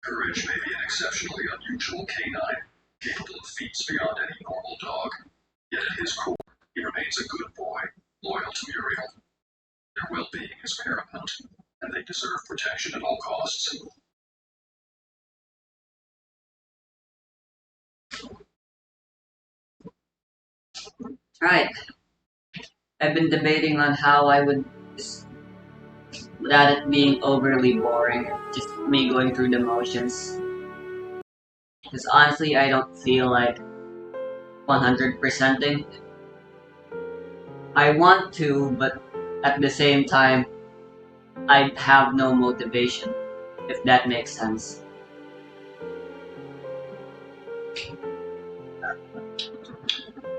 Courage may be an exceptionally unusual canine, capable of feats beyond any normal dog. Yet at his core, he remains a good boy, loyal to Muriel. Their well-being is paramount, and they deserve protection at all costs. Right. I've been debating on how I would, without it being overly boring, just me going through the motions. Because honestly, I don't feel like 100%ing. I want to, but at the same time, I have no motivation, if that makes sense.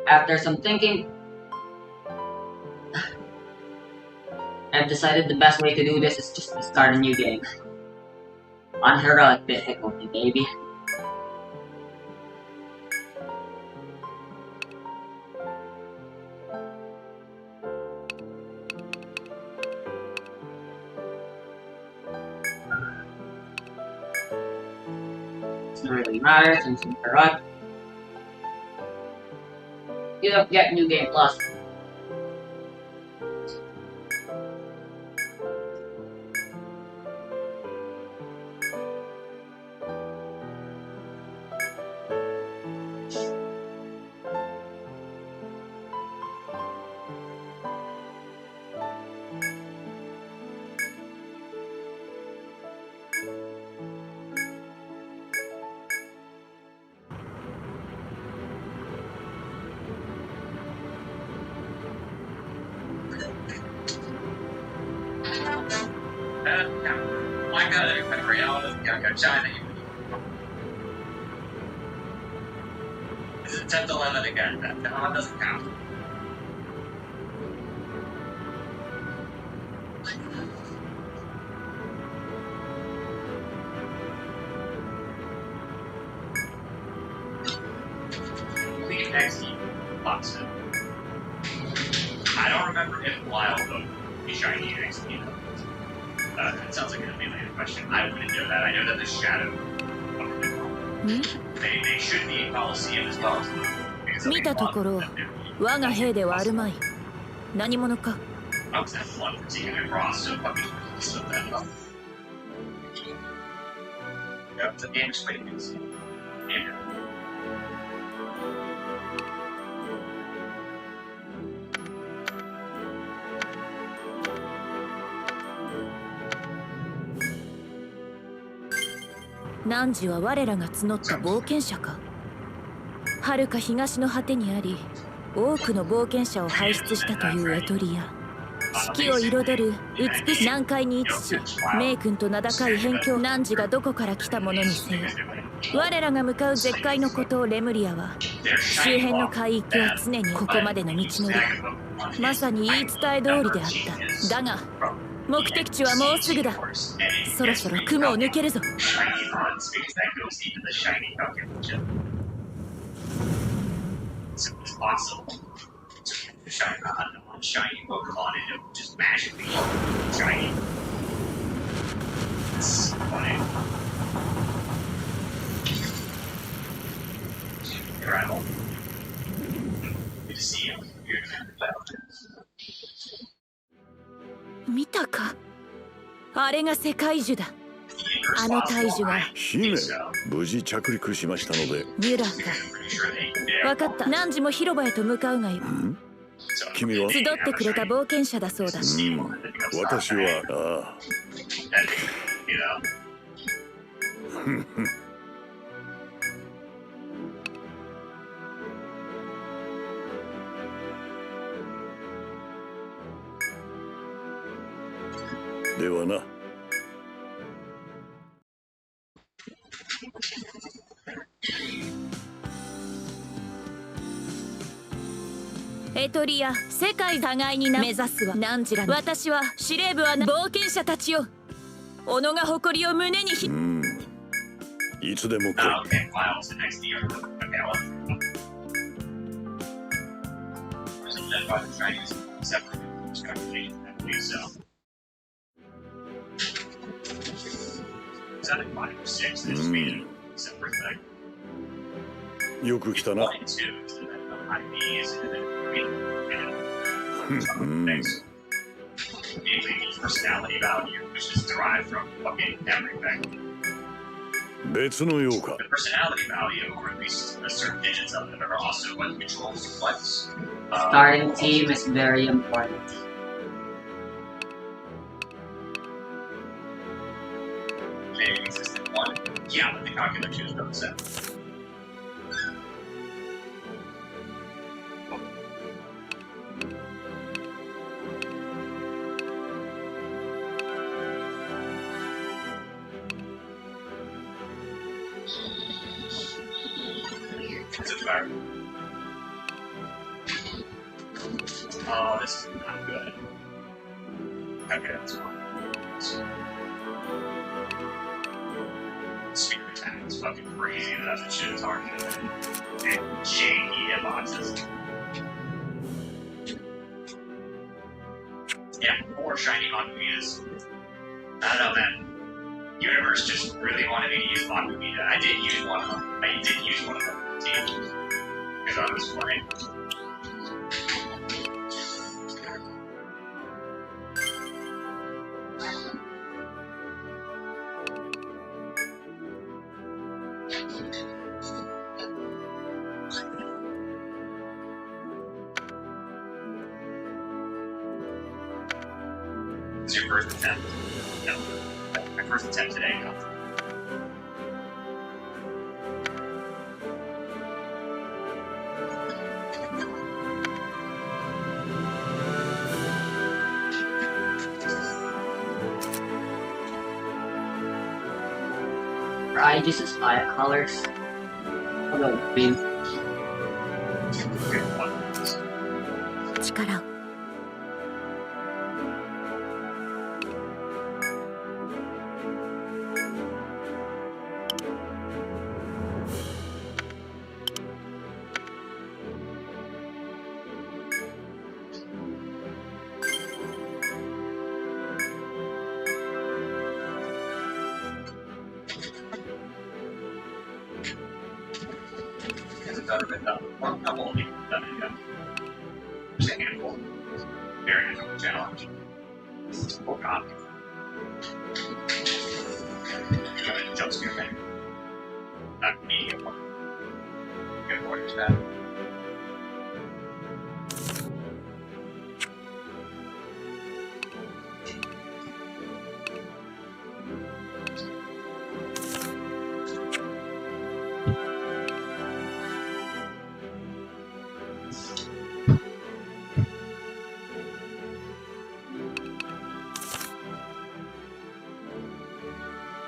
After some thinking, I've decided the best way to do this is just to start a new game. On heroic difficulty, baby. Doesn't really matter since it's heroic. You don't get New Game Plus. Why got it? China. This is 10 to 11 again. That one doesn't count. Leave XE box it. I don't remember if Wild Oak is shiny in XE. It sounds like an unrelated question. I wouldn't know that. I know that the Shadow. They should be in Coliseum as well. 見たところ、我が兵ではあるまい。何者か。I was that one for taking across, so fucking so that up. Yep, the game explains. Yeah. 汝は我らが募った冒険者か。遥か東の果てにあり、多くの冒険者を輩出したというエトリア。四季を彩る美しい南海に位置し、名君と名高い辺境汝がどこから来たものにせよ。我らが向かう絶海の孤島レムリアは、周辺の海域は常にここまでの道のり。まさに言い伝え通りであった。だが、目的地はもうすぐだ。そろそろ雲を抜けるぞ。Shiny Pokemon and it would just magically shiny. It's funny. Arrival. Good to see you. You're good. 見たか？あれが世界樹だ。あの大樹が姫、無事着陸しましたので。ミュラーか。分かった。何時も広場へと向かうがよ。君は集ってくれた冒険者だそうだ。私はではな。エトリア、世界互いに目指すは何時ら。私は司令部は冒険者たちよ。己が誇りを胸にいつでも来い。was at like 5 or 6. They just made it a separate thing. よく来たな。 One and two, and then IPs, and then Hmm. things. Mainly the personality value, which is derived from fucking everything. 別のようか。 The personality value, or at least the certain digits of it, are also what controls the flights. Starting team is very important. Maybe existed one. Yeah, but the calculation is about the same. Is it fair? Oh, this is not good. Okay, that's fine. Spear attack is fucking crazy. That shit is hard to hit. And janky hitboxes. Yeah, more shiny Akumita's. I don't know, man. Universe just really wanted me to use Akumita. I did use one of them. I did use one of them. Because I was playing. It's your first attempt. No. My first attempt today, no. I just use fire colors. I'll go with green. Good one. 力を Hasn't done it done. Or a couple of people have done it yet. Just a handful. Very difficult challenge. Oh god. Jump scare thing. Not medium one. Good boy, there's that.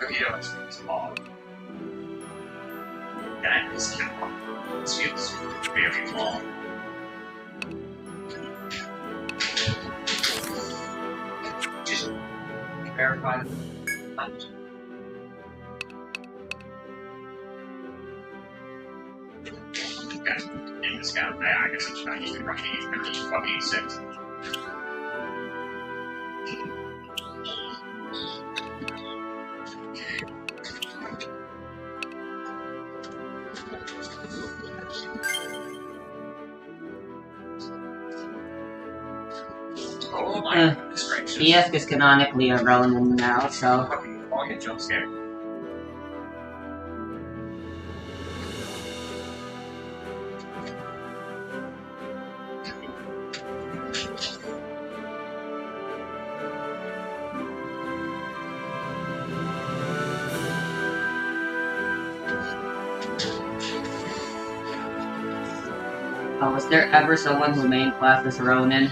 Torpedo is small. That is cow. This feels very long. Just verify the punch. Okay, in this guy, I guess I'm just not using running. He's gonna use fucking 6. Oh my goodness gracious. Fiask is canonically a Ronin now, so Fucking fucking jump scare. was there ever someone who main class as Ronin?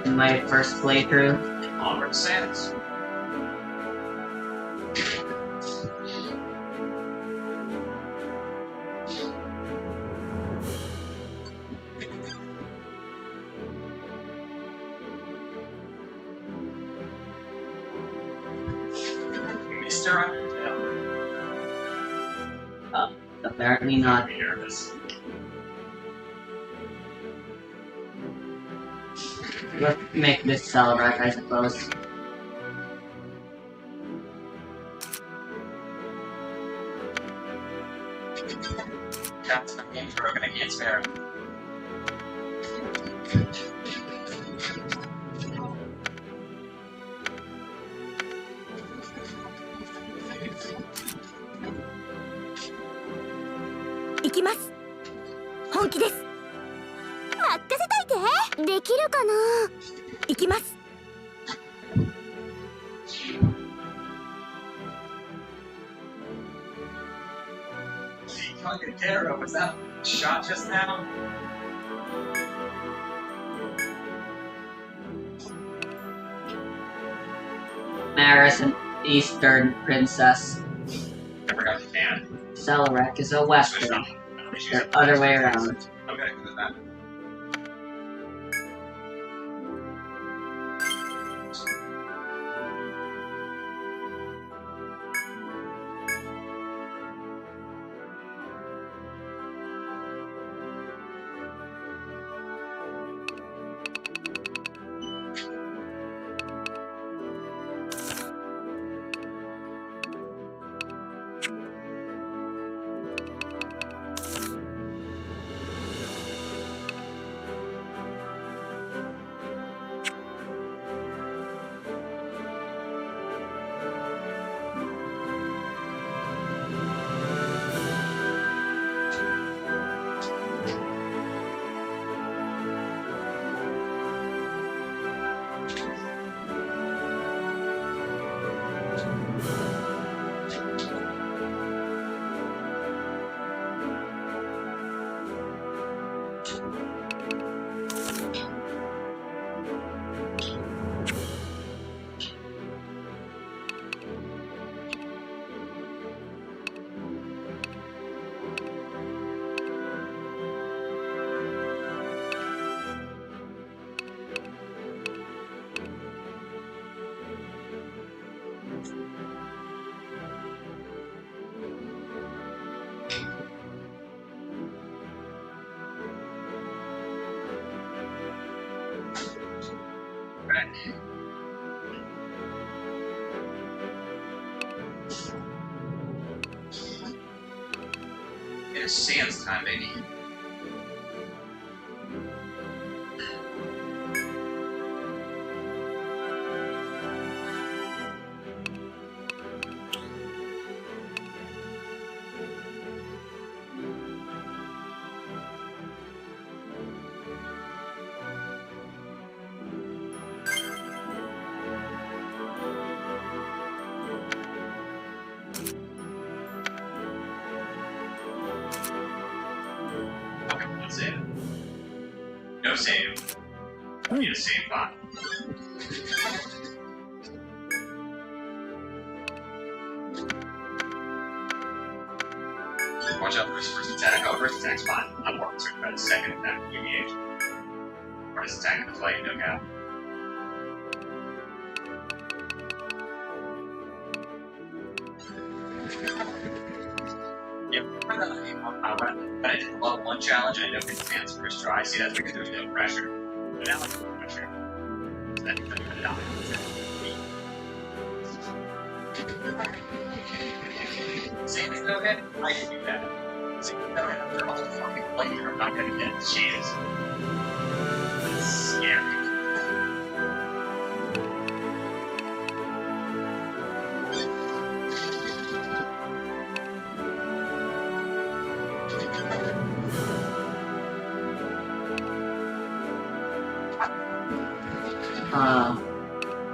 In my first playthrough? Onward Sans. Mr. Undertale. Apparently not. Nervous. Let's make this Celebrac, I suppose. That's the game broken. I can't spare him.行きます。本気です。任せといて。できるかな。行きます。 Kagero, was that shot just now? Maris, an Eastern princess. I forgot Japan. Selrek is a Switch Western. up. The other way around. Okay, good that. Right. It is Sans time, baby. Okay, no save. No save. I need a save bot. Watch out for his first attack. Oh, first attack's fine. I'm more concerned about his second attack, UVH. Or his attack in the fight, no cap. Yep, when I did the level 1 challenge, I know his hands first try. See, that's because there's no pressure. But now there's no pressure. So that means I'm gonna die. Same thing, okay? I can do that. See, no, they're all fucking player. I'm not gonna get a chance. It's scary.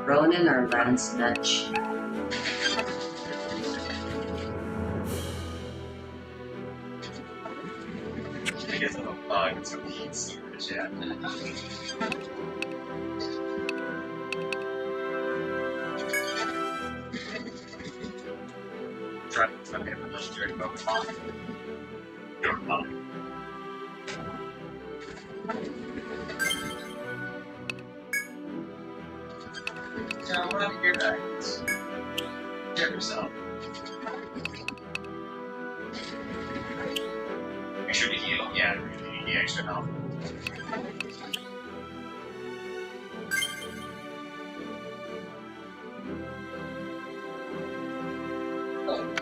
Ronin or Lance Dutch? I guess I'm a bug, so he can see the chat. Try to get a legendary Pokemon. You're a bug. John, what happened to your diamonds? Check yourself. Make sure to heal. Yeah, you need the extra health.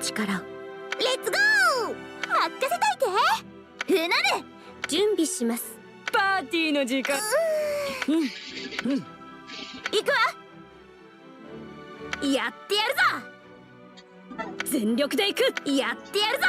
力をレッツゴー。任せといて。ふなる、準備します。パーティーの時間。行くわ。やってやるぞ。全力で行く。やってやるぞ。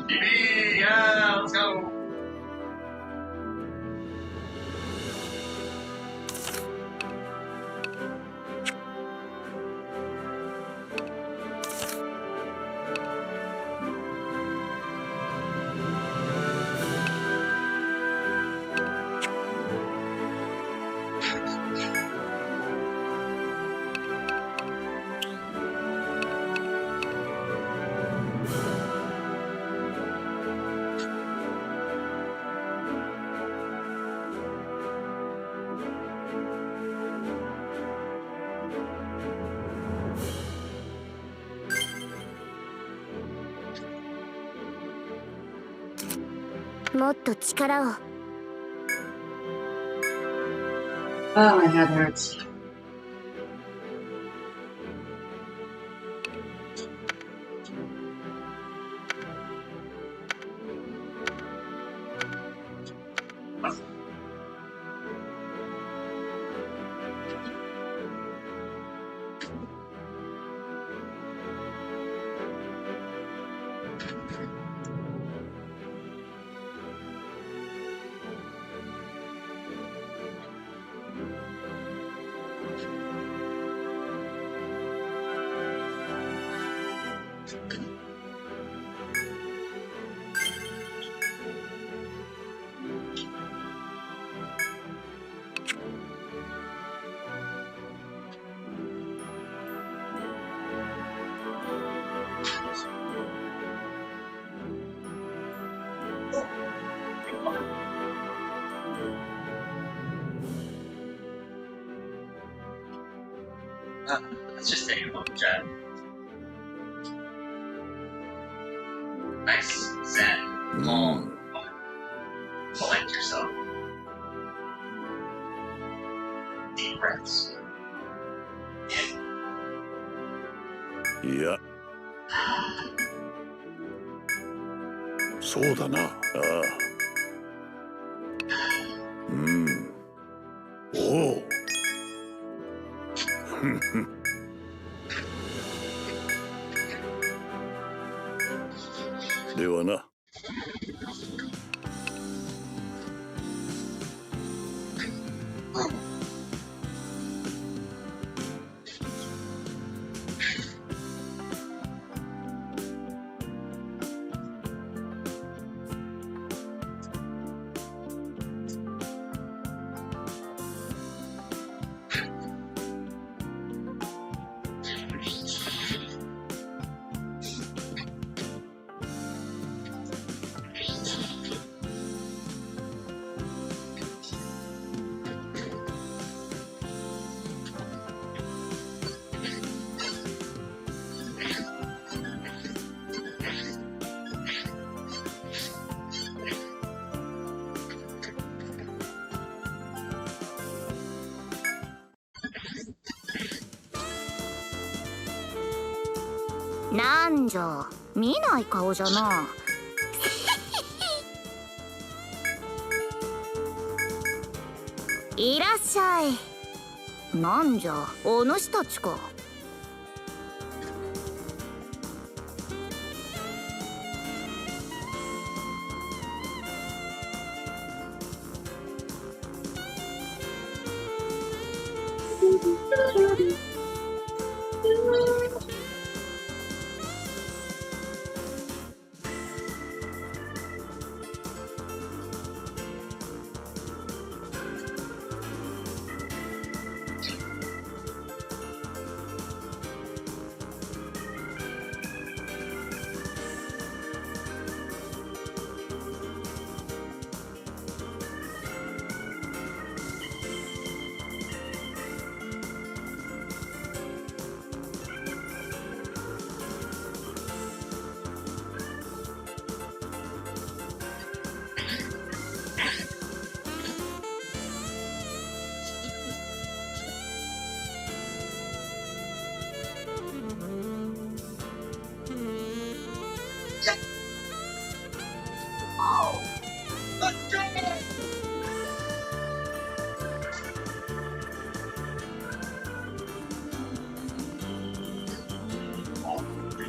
BB, yeah, let's go.もっと力を。 Oh, my head hurts. Let's just take a look, chat. Nice, zen, calm. Collect yourself. Deep breaths. いや、そうだな。ああ。うん。おお。ふんふん。ではな。なんじゃ、見ない顔じゃな。いらっしゃい。なんじゃ、お主たちか。Let's go!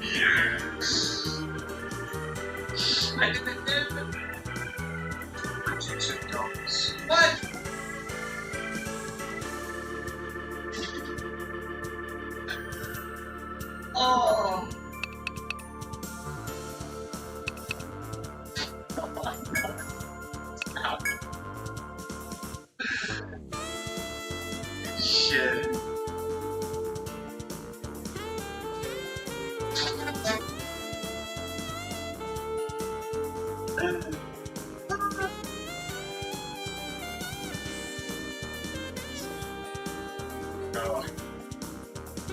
Yes. What? Oh. Shit.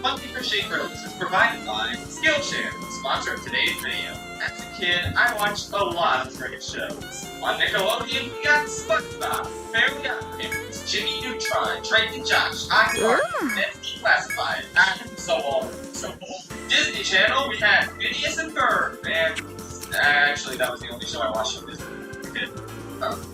Funky for Shakers is provided by Skillshare, sponsor of today's video. As a kid, I watched a lot of great shows. On Nickelodeon, we got SpongeBob, Fairly OddParents, Jimmy Neutron, Drake and Josh, iCarly, and Declassified, and so on and so forth. Disney Channel, we had Phineas and Ferb, and actually that was the only show I watched on Disney.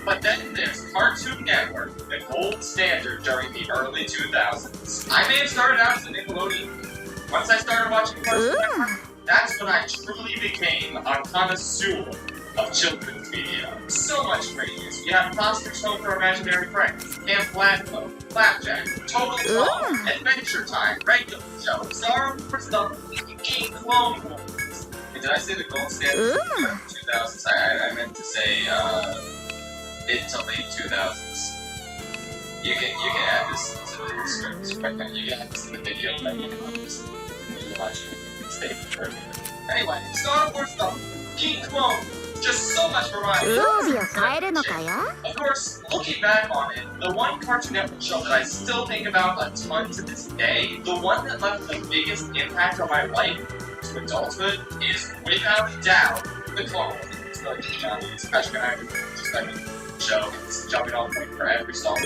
But then there's Cartoon Network, the gold standard during the early 2000s. I may have started out as a Nickelodeon. Once I started watching Cartoon Network, that's when I truly became a connoisseur of children's media. So much great news. We have Monsters Home for Imaginary Friends, Camp Bladlow, Flapjack, Total Tom, Adventure Time, Regular Show, Star Wars Stuff, King Clone Wars. And did I say the gold standard in the 2000s? I meant to say, mid to late 2000s. You can add this to the script. You can add this to the video, but you can just watch it. Stay for a minute. Anyway, Star Wars Stuff, King Clone, just so much variety. 装備を変えるのかよ Of course, looking back on it, the one Cartoon Network show that I still think about a ton to this day, the one that left the biggest impact on my life to adulthood, is without a doubt the Clone Wars. It's really Johnny's Patrick and I just like show. It's jumping off point for every Star Wars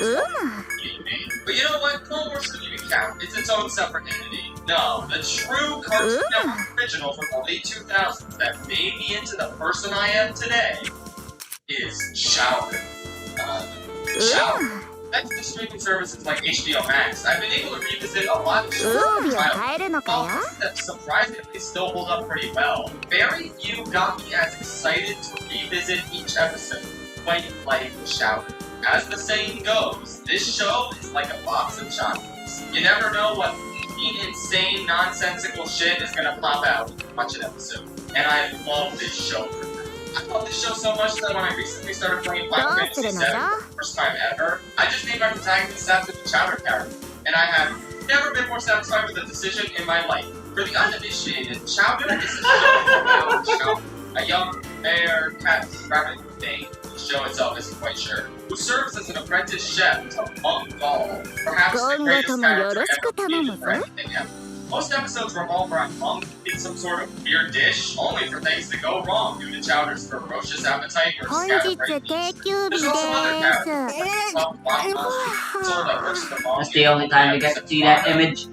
game made. But you know what? Clone Wars doesn't even count. It's its own separate entity. No, the true Cartoon Network original from the late 2000s that made me into the person I am today is Chowder. Chowder. Thanks to streaming services like HBO Max, I've been able to revisit a lot of shows 装備を from my childhood. 変えるのかよ That surprisingly still hold up pretty well. Very few got me as excited to revisit each episode quite like Chowder. As the saying goes, this show is like a box of chocolates. You never know what insane, nonsensical shit is gonna pop out when you watch an episode. And I love this show for that. I love this show so much that when I recently started playing Final Fantasy VII for the first time ever, I just named my protagonist after the Chowder character. And I have never been more satisfied with a decision in my life. For the uninitiated, Chowder is a show about Chowder, a young bear, cat, rabbit thing. The show itself isn't quite sure. Who serves as an apprentice chef to Monk Gall, perhaps the greatest character ever created for anything ever. Most episodes revolve around Monk eating some sort of weird dish, only for things to go wrong due to Chowder's ferocious appetite or 本日 scatterbrain. 定休日 There's で also other す characters, some plot monsters, sort of like versus the monk. That's the only time we get to see that image.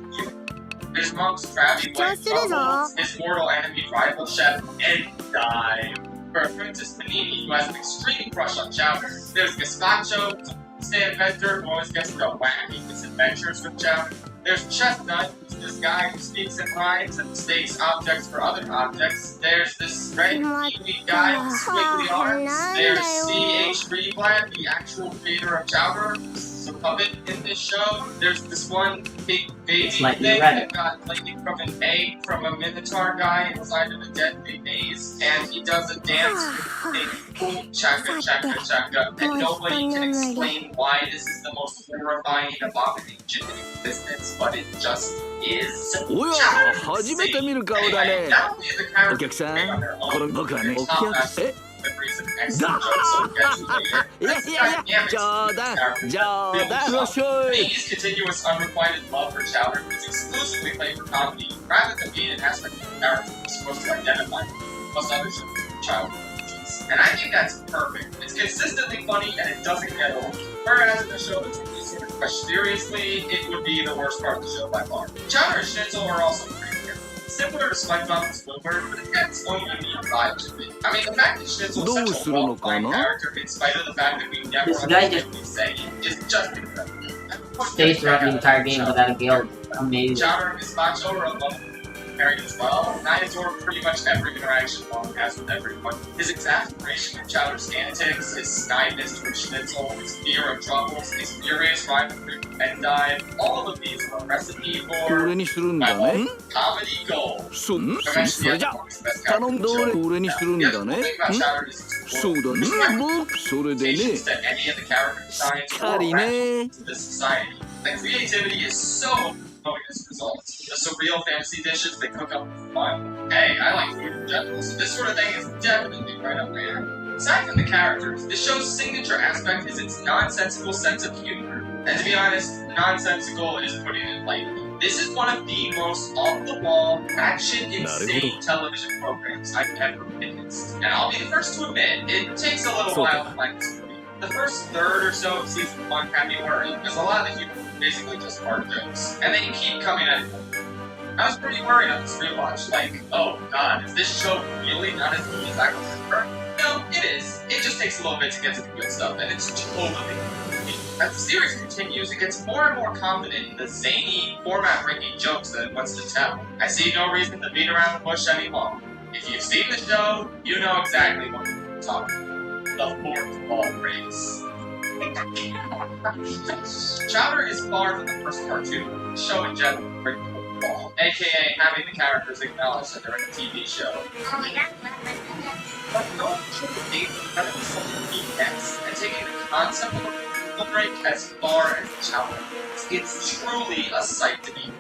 There's Monk's crabby white Just a little. bubbles, his mortal enemy rival chef, and Dive. For Princess Panini, who has an extreme crush on Chowder. There's Gazpacho, the inventor who always gets into wacky misadventures with Chowder. There's Chestnut, who's this guy who speaks in rhymes and mistakes objects for other objects. There's this red kiwi guy with squiggly arms. There's C.H. Greenblatt, the actual creator of Chowder, who's a puppet in this show. There's this one big baby Slightly thing red. that got lightning from an egg from a Minotaur guy inside of a deadly maze, and he does a dance with a boom chaka chaka chaka, and nobody can explain why this is the most horrifying abomination in existence, but it just is. おや Chowder 初めて見る顔 Anyway, だね not only is the お character 客さん great on their own, この僕はね but お it's not 客 that え memories and excellent jokes we'll get to later. いや That's いやいや dynamics 冗談 characters 冗 really 談よっし well. ょい Panini's continuous unrequited love for Chowder is exclusively played for comedy, rather than being an aspect of the character we're supposed to identify with, plus other shows with Chowder. And I think that's perfect. It's consistently funny and it doesn't get old. Whereas in a show that's really sort of crushed seriously, it would be the worst part of the show by far. Chowder and Schnitzel are also pretty weird. similar to SpongeBob and Squidward, but it gets its own unique vibe to it. I mean, the fact that Schnitzel is such a well-defined character, in spite of the fact that we never This guy understand what he's saying, is just incredible. Stays throughout the entire game without a guild. Amazing. Chowder and Gazpacho are a love pairing as well. I adore pretty much every interaction Long has with everyone. His exasperation with Chowder's antics, his snidiness towards Schnitzel, his fear of troubles, his furious rivalry with Endive, all of these are a recipe for 俺にするんだね comedy gold. そ Eventually, それじゃ everyone's best 頼 character んだ show. 俺にするん The だ other ね cool thing about Chowder is his そうだね僕それでね limitations to any of the character designs しっかり or ね to this society. The creativity is so overflowing as a result. The surreal fantasy dishes they cook up for fun. Hey, I like food in general, so this sort of thing is definitely right up my alley. Aside from the characters, the show's signature aspect is its nonsensical sense of humor. And to be honest, nonsensical is putting it lightly. This is one of the most off-the-wall, action insane television programs I've ever witnessed. And I'll be the first to admit, it takes a little while to like this movie. The first third or so of season 1 had me worried, because a lot of the humor was basically just hard jokes. And they keep coming at it. I was pretty worried on this rewatch, like, oh god, is this show really not as good as I remember? No, it is. It just takes a little bit to get to the good stuff, and it's totally good. As the series continues, it gets more and more confident in the zany, format-breaking jokes that it wants to tell. I see no reason to beat around the bush any longer. If you've seen the show, you know exactly what we're talking about. The fourth wall race. Chowder is far from the first cartoon, the show in general, breaking the fourth wall, aka having the characters acknowledge that they're in a TV show. But no should be incredibly something next, and taking the concept of a break as far as Chowder. It's truly a sight to behold.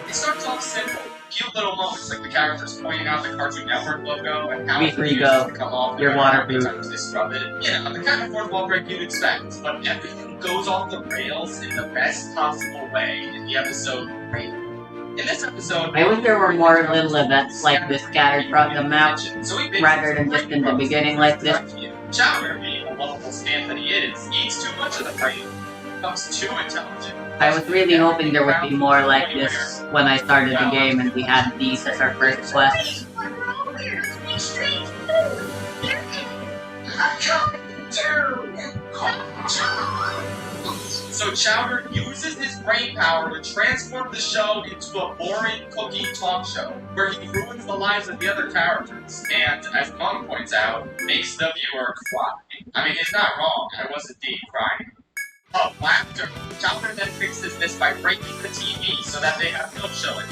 It starts off simple. Cute little moments like the characters pointing out the Cartoon Network logo and how Before you it go, to come off you're waterproof. times they scrub it. You know, the kind of fourth wall break you'd expect, but everything goes off the rails in the best possible way in the episode Rain. In this episode, I wish there were more little events like this scattered throughout the map, so we rather than just in the beginning like this. Chowder, being a lovable scamp that he is, eats too much of the brain, becomes too intelligent. I was really hoping there would be more like this when I started the game and we had these as our first quests. So Chowder uses his brain power to transform the show into a boring cookie talk show, where he ruins the lives of the other characters, and, as Mom points out, makes the viewer cry. I mean, he's not wrong, I was indeed crying. Of laughter. Chowder then fixes this by breaking the TV so that they have no showing.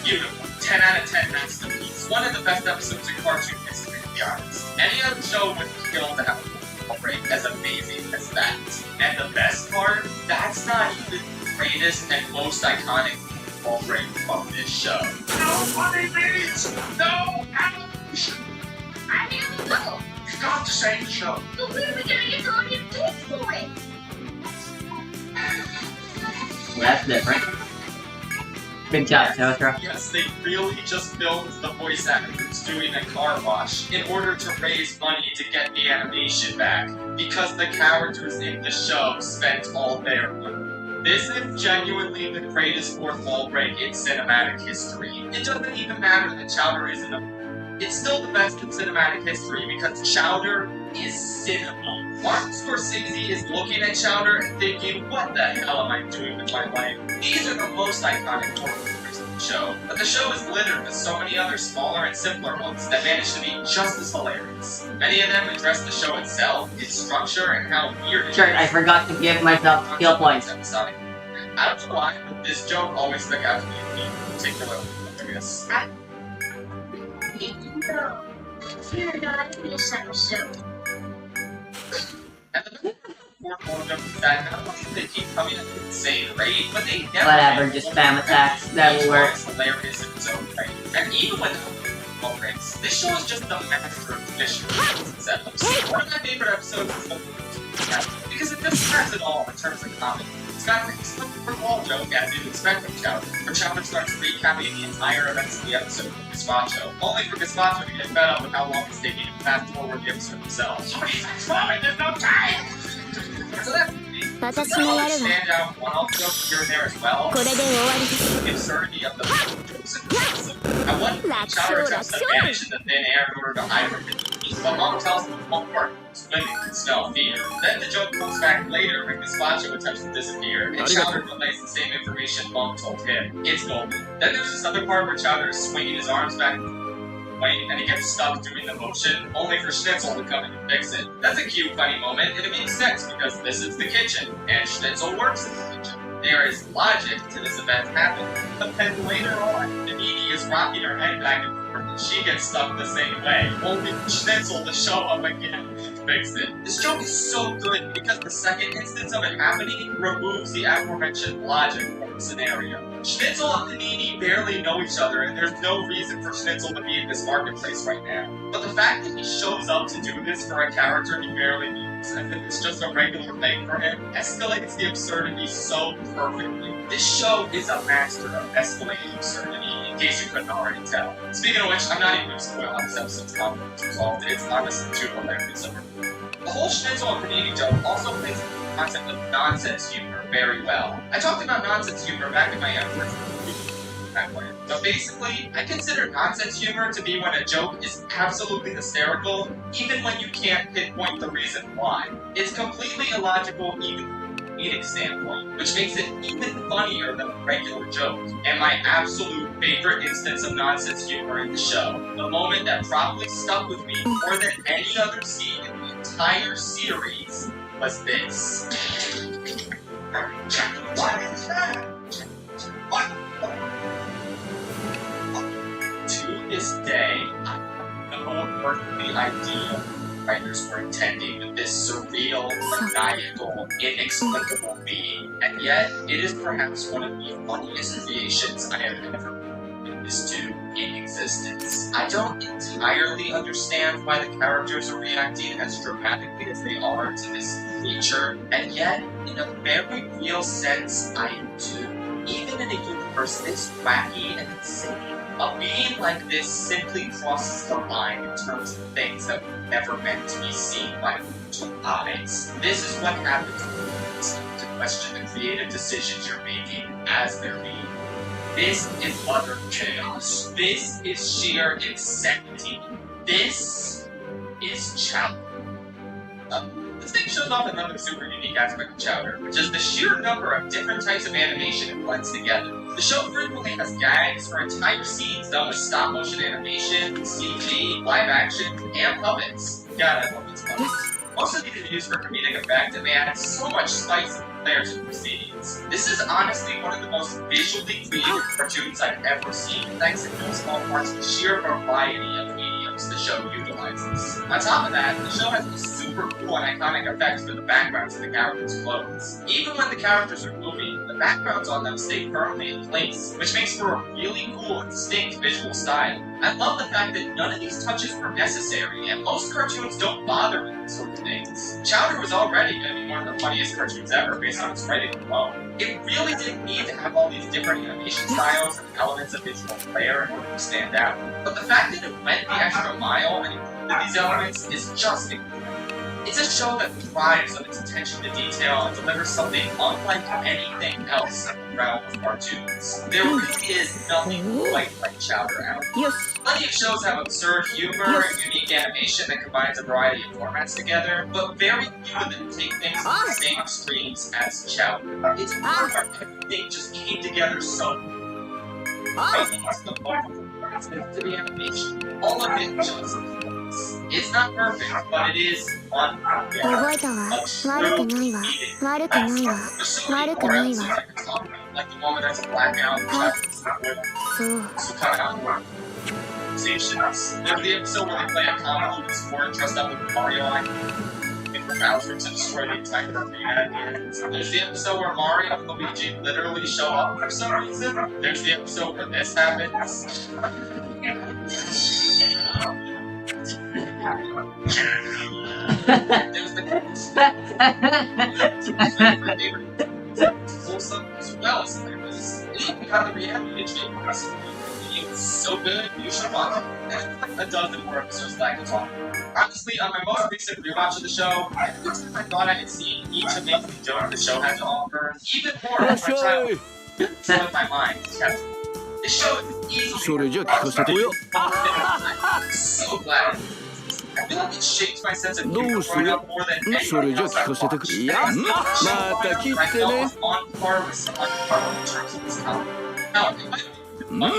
Beautiful. 10 out of 10 masterpiece. One of the best episodes in cartoon history, to be honest. Any other show would kill to have a break as amazing as that. And the best part, that's not even the greatest and most iconic football break of this show. Nobody needs no animation. I don't know. It's not the same show. But where are we gonna get all your kids for it? That's different. Good job, Totoro. Yes, they really just filmed the voice actors doing a car wash in order to raise money to get the animation back, because the characters in the show spent all their money. This is genuinely the greatest fourth wall break in cinematic history. It doesn't even matter that Chowder isn't a... It's still the best in cinematic history because Chowder is cinema. Martin Scorsese is looking at Chowder and thinking, what the hell am I doing with my life? These are the most iconic characters in the show, but the show is littered with so many other smaller and simpler ones that manage to be just as hilarious. Many of them address the show itself, its structure, and how weird it is. Sure, I forgot to give myself skill points. Episodic. I don't know why, but this joke always stuck out to me in particular. Hilarious. You're not in this episode. And the fourth one of that, not only do they keep coming at an insane rate, but they never Whatever, just spam attacks, that will work. Each one is hilarious in its own right. And even without football breaks, this show is just the master of fishing setups. One of my favorite episodes is the because it doesn't hurt at all in terms of comedy. It's got a fourth wall joke as you'd expect from Chowder, where Chowder starts recapping the entire events of the episode with Gazpacho, only for Gazpacho to get fed up with how long it's taking to fast forward the episode themselves. So he's like, there's no time! So that's me. 私もやるわ。 Stand out one-off joke here and there as well. これで終わりです。The absurdity of the jokes and At one point, Chowder attempts to vanish in the thin air in order to hide from his enemies, but Monk tells him to fall apart, swimming with no fear. Then the joke comes back later when Gazpacho attempts to disappear, and Chowder relays the same information Monk told him. It's golden. Then there's this other part where Chowder is swinging his arms back and he gets stuck doing the motion, only for Schnitzel to come in and fix it. That's a cute, funny moment, and it makes sense because this is the kitchen, and Schnitzel works in the kitchen. There is logic to this event happening, but then later on, Nanini is rocking her head back and forth, and she gets stuck the same way, only for Schnitzel to show up again and fix it. This joke is so good because the second instance of it happening removes the aforementioned logic from the scenario. Schnitzel and Nanini barely know each other, and there's no reason for Schnitzel to be in this marketplace right now. But the fact that he shows up to do this for a character he barely meets, and that it's just a regular thing for him, escalates the absurdity so perfectly. This show is a master of escalating absurdity, in case you couldn't already tell. Speaking of which, I'm not even going to spoil how this episode's conflict is resolved. It's honestly too hilarious of it. The whole Schnitzel and Panini joke also plays into the concept of nonsense humor very well. I talked about nonsense humor back in my efforts. But basically, I consider nonsense humor to be when a joke is absolutely hysterical, even when you can't pinpoint the reason why. It's completely illogical, even from a comedic standpoint, which makes it even funnier than a regular joke. And my absolute favorite instance of nonsense humor in the show, the moment that probably stuck with me more than any other scene in the entire series, was this. What is that? What? To this day, I don't know what the idea writers were intending with this surreal, maniacal, inexplicable being, and yet it is perhaps one of the funniest creations I have ever witnessed to in existence. I don't entirely understand why the characters are reacting as dramatically as they are to this creature, and yet, in a very real sense, I do. Even in a universe this wacky and insane, a being like this simply crosses the line in terms of things that were never meant to be seen by mortal eyes. This is what happens when you start to question the creative decisions you're making as they're being. This is utter chaos. This is sheer insanity. This is Chowder. This thing shows off another super unique aspect of Chowder, which is the sheer number of different types of animation it blends together. The show frequently has gags or entire scenes done with stop-motion animation, CG, live action, and puppets. God, I love these puppets. Most of these are used for comedic effect, and they add so much spice and flair to the proceedings. This is honestly one of the most visually creative cartoons I've ever seen, thanks in no small part to the sheer variety of mediums the show utilizes. On top of that, the show has these super cool and iconic effects for the backgrounds of the characters' clothes. Even when the characters are moving, the backgrounds on them stay firmly in place, which makes for a really cool and distinct visual style. I love the fact that none of these touches were necessary, and most cartoons don't bother with these sort of things. Chowder was already going to be one of the funniest cartoons ever based on its writing alone. It really didn't need to have all these different animation styles and elements of visual flair in order to stand out. But the fact that it went the extra mile and included these elements is just incredible. It's a show that thrives on its attention to detail and delivers something unlike anything else in the realm of cartoons. There really is nothing quite like Chowder out. Plenty of shows have absurd humor and unique animation that combines a variety of formats together, but very few of them take things to the same extremes as Chowder. It's hard where everything just came together so well. The performance to the animation. All of it just it's not perfect, but it is one覚えたわ。悪くないわ。悪くないわ。悪くないわ。 like the one where there's a blackout andそう。 conversations. There's the episode where they play a convoluted sport dressed up with Mario and Bowser to destroy the entire arena at the end. There's the episode where Mario and Luigi literally show up for some reason. There's the episode where this happens. There's the wholesome as well as there was. It even got the reality chamber. It's so good, you should watch it. And it's like a dozen more episodes that I can talk about. Honestly, on my most recent rewatch of the show, every time I thought I had seen each amazing joke the show had to offer, even more of my childhood slipped my mind. It shows easily. それじゃ聞かせて。おや、 I'm so glad. I feel like it shaped my sense of humor どうす growing る？ up more than それ anything じゃ else 聞か I've せてく watched. れ。いや、また切ってね。 On par with someone in terms of his talent. Now, it might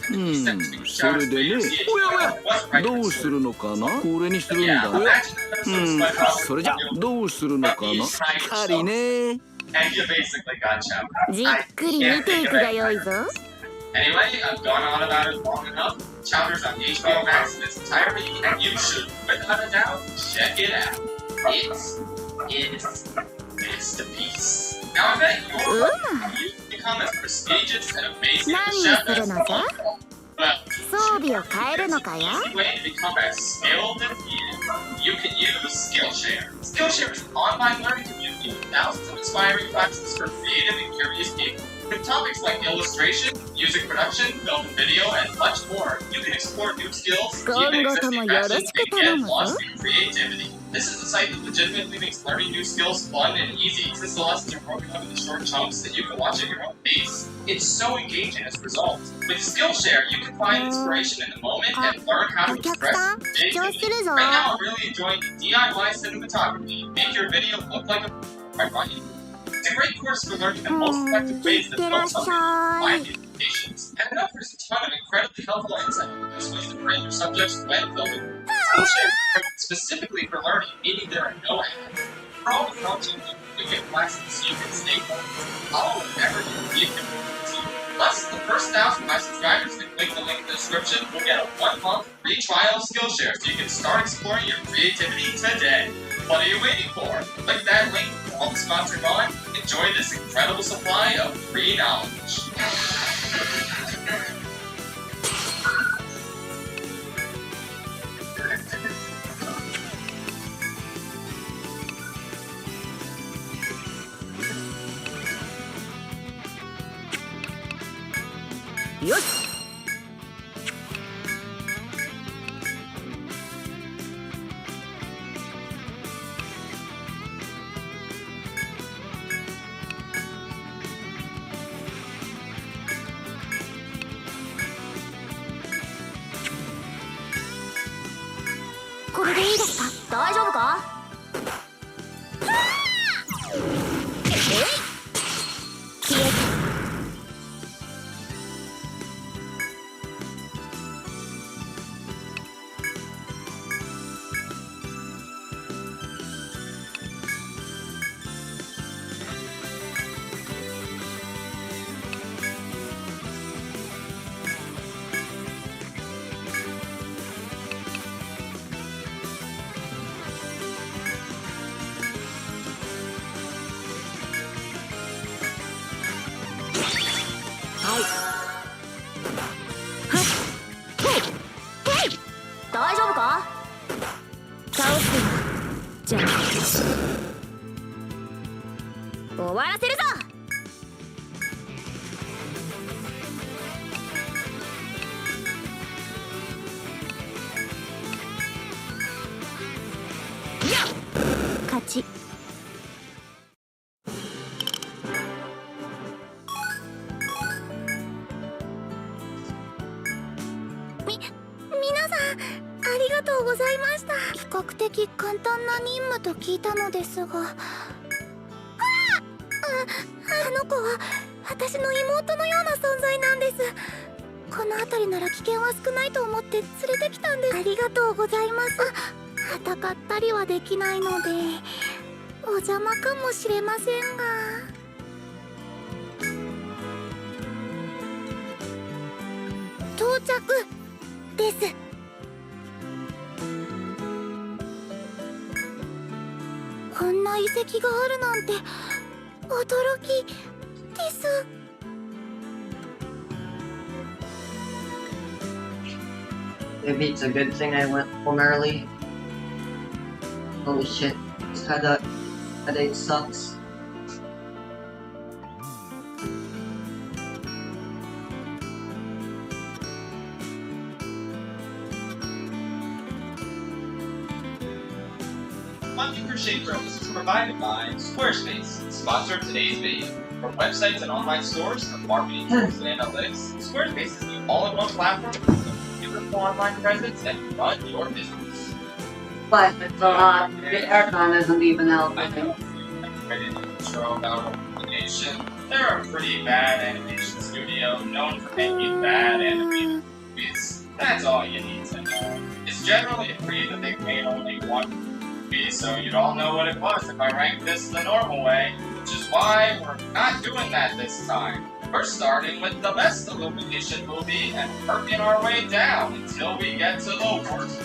be それでね、おやおや、どうするのかな。これにするんだ。おや、それじゃどうするのかな。しっかりね。 And you basically got chowder. じっくり見ていくがよいぞ。 Anyway, I've gone on about it long enough. Chowder's on HBO Max in its entirety, and you should, without a doubt, check it out. It is masterpiece. Now I bet you've become as prestigious and amazing a chef as possible. Well, 装備を変えるのかや。 easy way to become as skilled as you can use Skillshare. Skillshare is an online learning community with thousands of inspiring classes for creative and curious people. With topics like illustration, music production, film and video, and much more, you can explore new skills, deepen existing passions, and get lost in creativity. This is a site that legitimately makes learning new skills fun and easy, since the lessons are broken up into short chunks that you can watch at your own pace. It's so engaging as a result. With Skillshare, you can find inspiration in the moment and learn how お to 客 express さん、視聴するぞ。 Right now, I'm really enjoying DIY cinematography. Make your video look like a by writing. It's a great course for learning the most effective ways to いってらっ build し something ゃ find い。 implications. And it offers a ton of incredibly helpful insight into best ways to frame your subjects when filming. Skillshare is written specifically for learning, meaning there are no ads. For all the coaching, you get classes so you can stay focused. Follow whatever you need to. Plus, the first 1,000 of my subscribers that click the link in the description will get a 1-month free trial of Skillshare so you can start exploring your creativity today. What are you waiting for? Click that link while the spots are gone. Enjoy this incredible supply of free knowledge. Yes! これでいいですか。大丈夫か。消えた。大丈夫か。倒すよ。じゃあ終わらせるぞ。勝ち。皆さんありがとうございました。比較的簡単な任務と聞いたのですが、あの子は私の妹のような存在なんです。この辺りなら危険は少ないと思って連れてきたんです。ありがとうございます。戦ったりはできないのでお邪魔かもしれませんが。到着です。こんな遺跡があるなんて驚きです。 Maybe it's a good thing I went home early. Holy shit, this headache sucks. One thing your shape is provided by Squarespace, sponsor of today's video. From websites and online stores to marketing tools and analytics, Squarespace is the all-in-one platform for beautiful online presence and run your business. But it's a lot. The aircon doesn't even help. I know I created an intro about animation. They're a pretty bad animation studio known for making bad animated movies. That's all you need to know. It's generally agreed that they've made only one movie, so you'd all know what it was if I ranked this the normal way, which is why we're not doing that this time. We're starting with the best Illumination movie and working our way down until we get to the worst.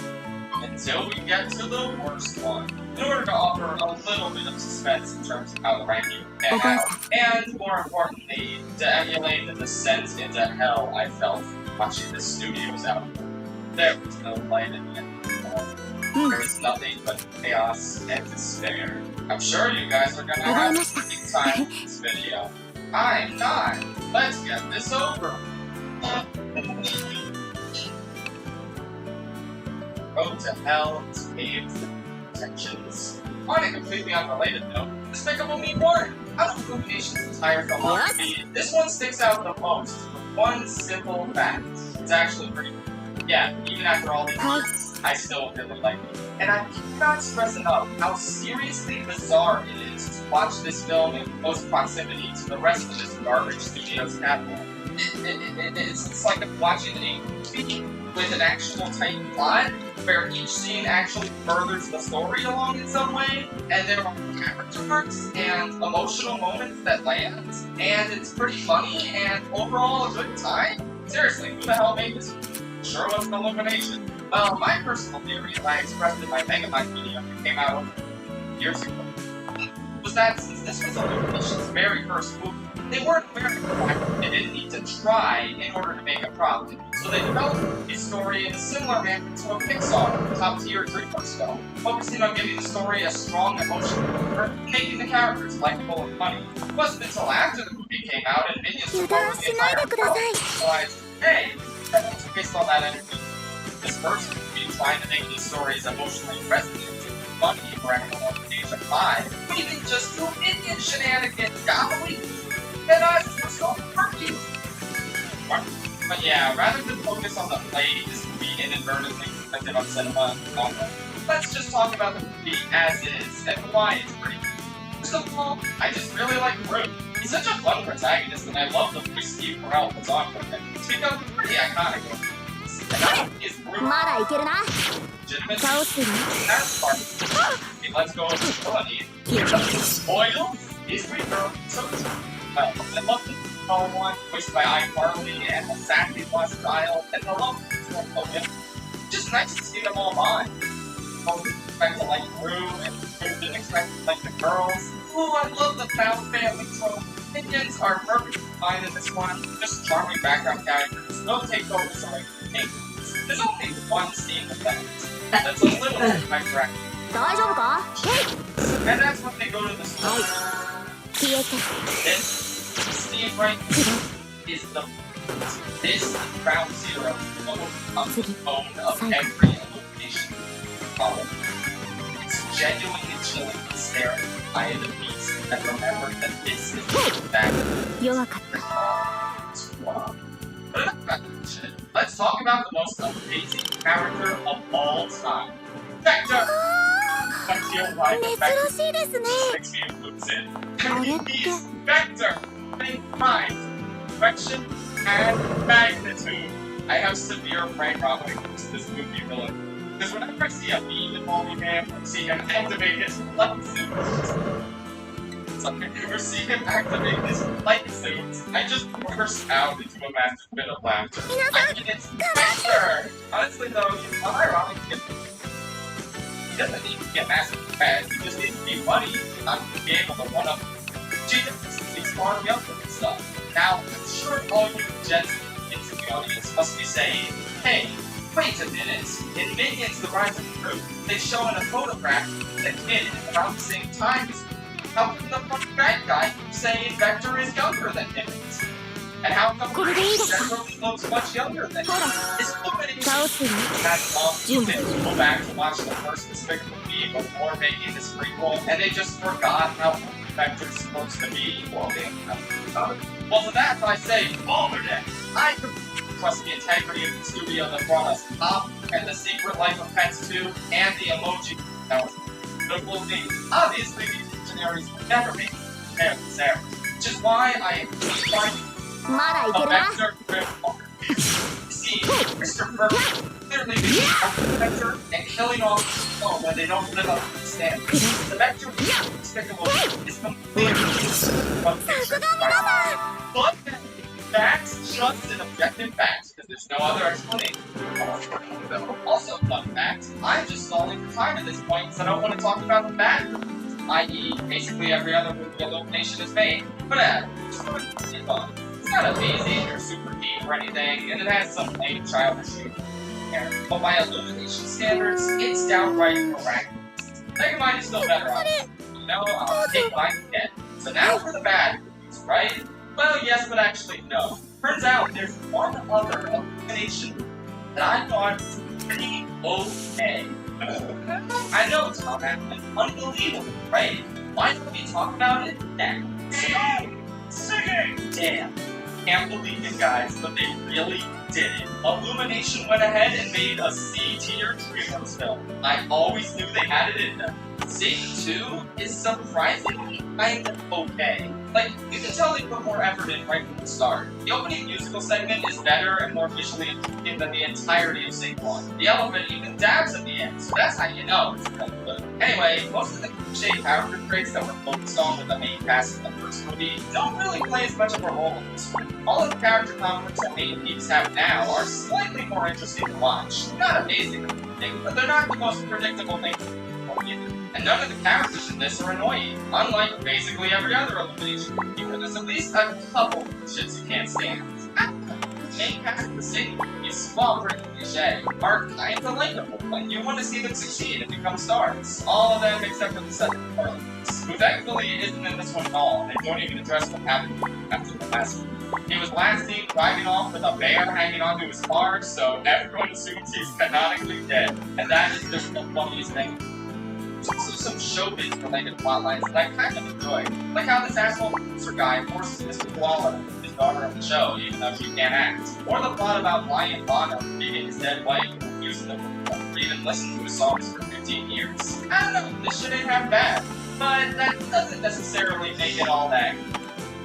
Until we get to the worst one. In order to offer a little bit of suspense in terms of how the ranking will pan out, and more importantly, to emulate the descent into hell I felt watching the studio's output. There was no light at the end of the tunnel. There was nothing but chaos and despair. I'm sure you guys are gonna have a great time with this video. I'm not. Let's get this over. Road to Hell is paved with protections. On a completely unrelated note, Despicable Me 1. Out of Illumination's entire filmography, this one sticks out the most for one simple fact. It's actually pretty good. Yeah, even after all these years, I still really like it. And I cannot stress enough how seriously bizarre it is to watch this film in close proximity to the rest of this garbage studio's catalog. It's like watching a movie with an actual tight plot, where each scene actually furthers the story along in some way, and there are character arcs and emotional moments that land, and it's pretty funny and overall a good time. Seriously, who the hell made this? Sure was an Illumination. Well, my personal theory, as I expressed in my Megabyte video that came out years ago, was that since this was Illumination's very first movie, they weren't aware of the fact that they didn't need to try in order to make a profit. So they developed a story in a similar manner to a Pixar, top-tier DreamWorks film, focusing on giving the story a strong emotional core, making the characters likable and funny. It wasn't until after the movie came out and Minions took over the entire film, realized, hey, that's based on that energy. This first movie trying to make these stories emotionally resonant and funny for everyone on the age of 5, we didn't just do Minion shenanigans, golly! And us, we're so quirky! But yeah, rather than focus on the play this movie inadvertently reflected on cinema and genre, let's just talk about the movie as is and why it's pretty good. First of all, I just really like Groot. He's such a fun protagonist, and I love the voice Steve Carell puts on for him. He's become pretty iconic. And not only is Groot legitimate, that's part. Okay, let's go over the villainy. Spoils? He's pretty girl. So I love the tall one, voiced by iCarly, and the sassy plus style, and the love of Logan. Just nice to see them all on. I was expecting to like Gru, and Gru didn't expect to like the girls. Ooh, I love the found family trope. Minions are perfectly fine in this one. Just charming background characters. No takeovers or like takeovers. There's only one scene with them. That's a little bit my correct. And that's when they go to the store. This Steve right is this ground zero of the bone of every Illumination column. It's genuinely chilling to stare at the eye of the beast and remember that this is that let's talk about the most amazing character of all time. Vector! That's your right, Vector. 16 moves in. He's Vector! Mind, direction, and magnitude. I have severe brain rot when it comes to this movie villain. Because whenever I see a meme in Multi-Man, or see him activate his light suit, or see him activate his light suit, I just burst out into a massive bit of laughter. I mean, it's Vector! Honestly though, he's unironic. He doesn't need to get massive fast, he just needs to be funny, not to be able to one-up he's far younger and stuff. Now, I'm sure all you Jets into the audience must be saying, hey, wait a minute. In Minions The Rise of Gru, they've shown a photograph that hit around the same time as how come the fucking bad guy keeps saying Vector is younger than him? And how come Vector looks much younger than him? It's illuminating. That's all you can go back to watch the first Despicable Me be before making this prequel, and they just forgot how Vector's supposed to be. Well, to that I say, Balderdash! I trust the integrity of the studio that brought us Pop and The Secret Life of Pets 2 and the Emoji. That was notable things. Obviously, these visionaries will never make it compared to Sarah, which is why I am finding まだい a けるわ Vector Grimwalker. See, Christopher clearly being a Vector and killing off people when they don't live up to the standard. The Vector despicable is completely but facts, just an objective fact, because there's no other explanation. Also, fun fact, I'm just stalling for time at this point because I don't want to talk about the bad movies, i.e., basically every other movie Illumination has made. But just for fun. It's not amazing or super deep or anything, and it has some lame childish humor there. But by Illumination standards, it's downright miraculous. Megamind is still better off. No, I'll take what I can get. So now for the bad movies, right? Well, yes, but actually no. Turns out there's one other Illumination that I thought was pretty okay. I know, Tom Hanks, unbelievable, right? Why don't we talk about it now? Singing! Damn. Can't believe it, guys, but they really did it. Illumination went ahead and made a C-tier DreamWorks film. I always knew they had it in them. Sing 2 is surprisingly kind of okay. Like, you can tell they put more effort in right from the start. The opening musical segment is better and more visually intriguing than the entirety of Sing 1. The elephant even dabs at the end, so that's how you know it's really good. Anyway, most of the cliche character traits that were focused on with the main cast in the first movie don't really play as much of a role in this one. All of the character conflicts that main leads have now are slightly more interesting to watch. Not amazing, but they're not the most predictable thing. And none of the characters in this are annoying, unlike basically every other Illumination movie, where there's at least a couple shits you can't stand. The main cast of the Sing movies, while pretty cliche, are kinda likable, but you want to see them succeed and become stars. All of them except for the second part, who thankfully isn't in this one at all. They don't even address what happened after the last one. He was last seen driving off with a bear hanging onto his car, so everyone assumes he's canonically dead, and that is just the funniest thing. There's also some showbiz-related plotlines that I kind of enjoy, like how this asshole producer guy forces Mr. Koala, his daughter on the show, even though she can't act, or the plot about Lion Bono beating his dead wife and refusing to even listen to his songs for 15 years. I don't know, this shit ain't half bad, but that doesn't necessarily make it all that good.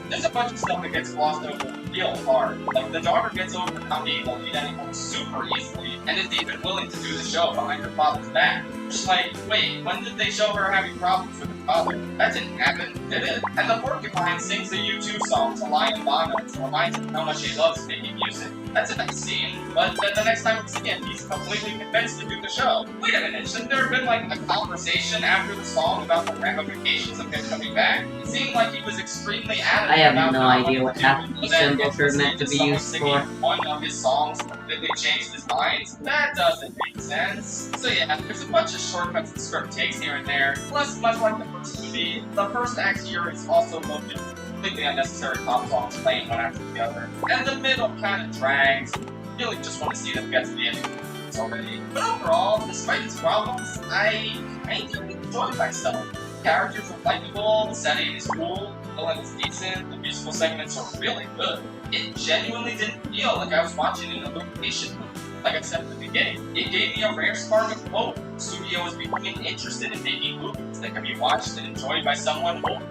There's a bunch of stuff that gets glossed over real hard. Like, the daughter gets over not being able to eat anyone super easily, and is even willing to do the show behind her father's back. Just like, wait, when did they show her having problems with her father? That didn't happen, did it? And the porcupine sings a U2 song to Lion Bono to remind him how much he loves making music. That's a nice scene, but then the next time we see him, he's completely convinced to do the show. Wait a minute, shouldn't there have been like a conversation after the song about the ramifications of him coming back? It seemed like he was extremely adamant I have about no how idea what half of but these then symbols are meant to be someone used singing for. one of his songs completely changed his mind. That doesn't make sense. So yeah, there's a bunch of shortcuts the script takes here and there. Plus, much like the first movie, the first act here is also loaded with completely unnecessary pop songs playing one after the other. And the middle kind of drags. Really just want to see them get to the end of it already. But overall, despite its problems, I kind of enjoyed myself. The characters are likable, the setting is cool, the villain is decent, the musical segments are really good. It genuinely didn't feel like I was watching an Illumination movie. Like I said at the beginning, it gave me a rare spark of hope. The studio is becoming interested in making movies that can be watched and enjoyed by someone over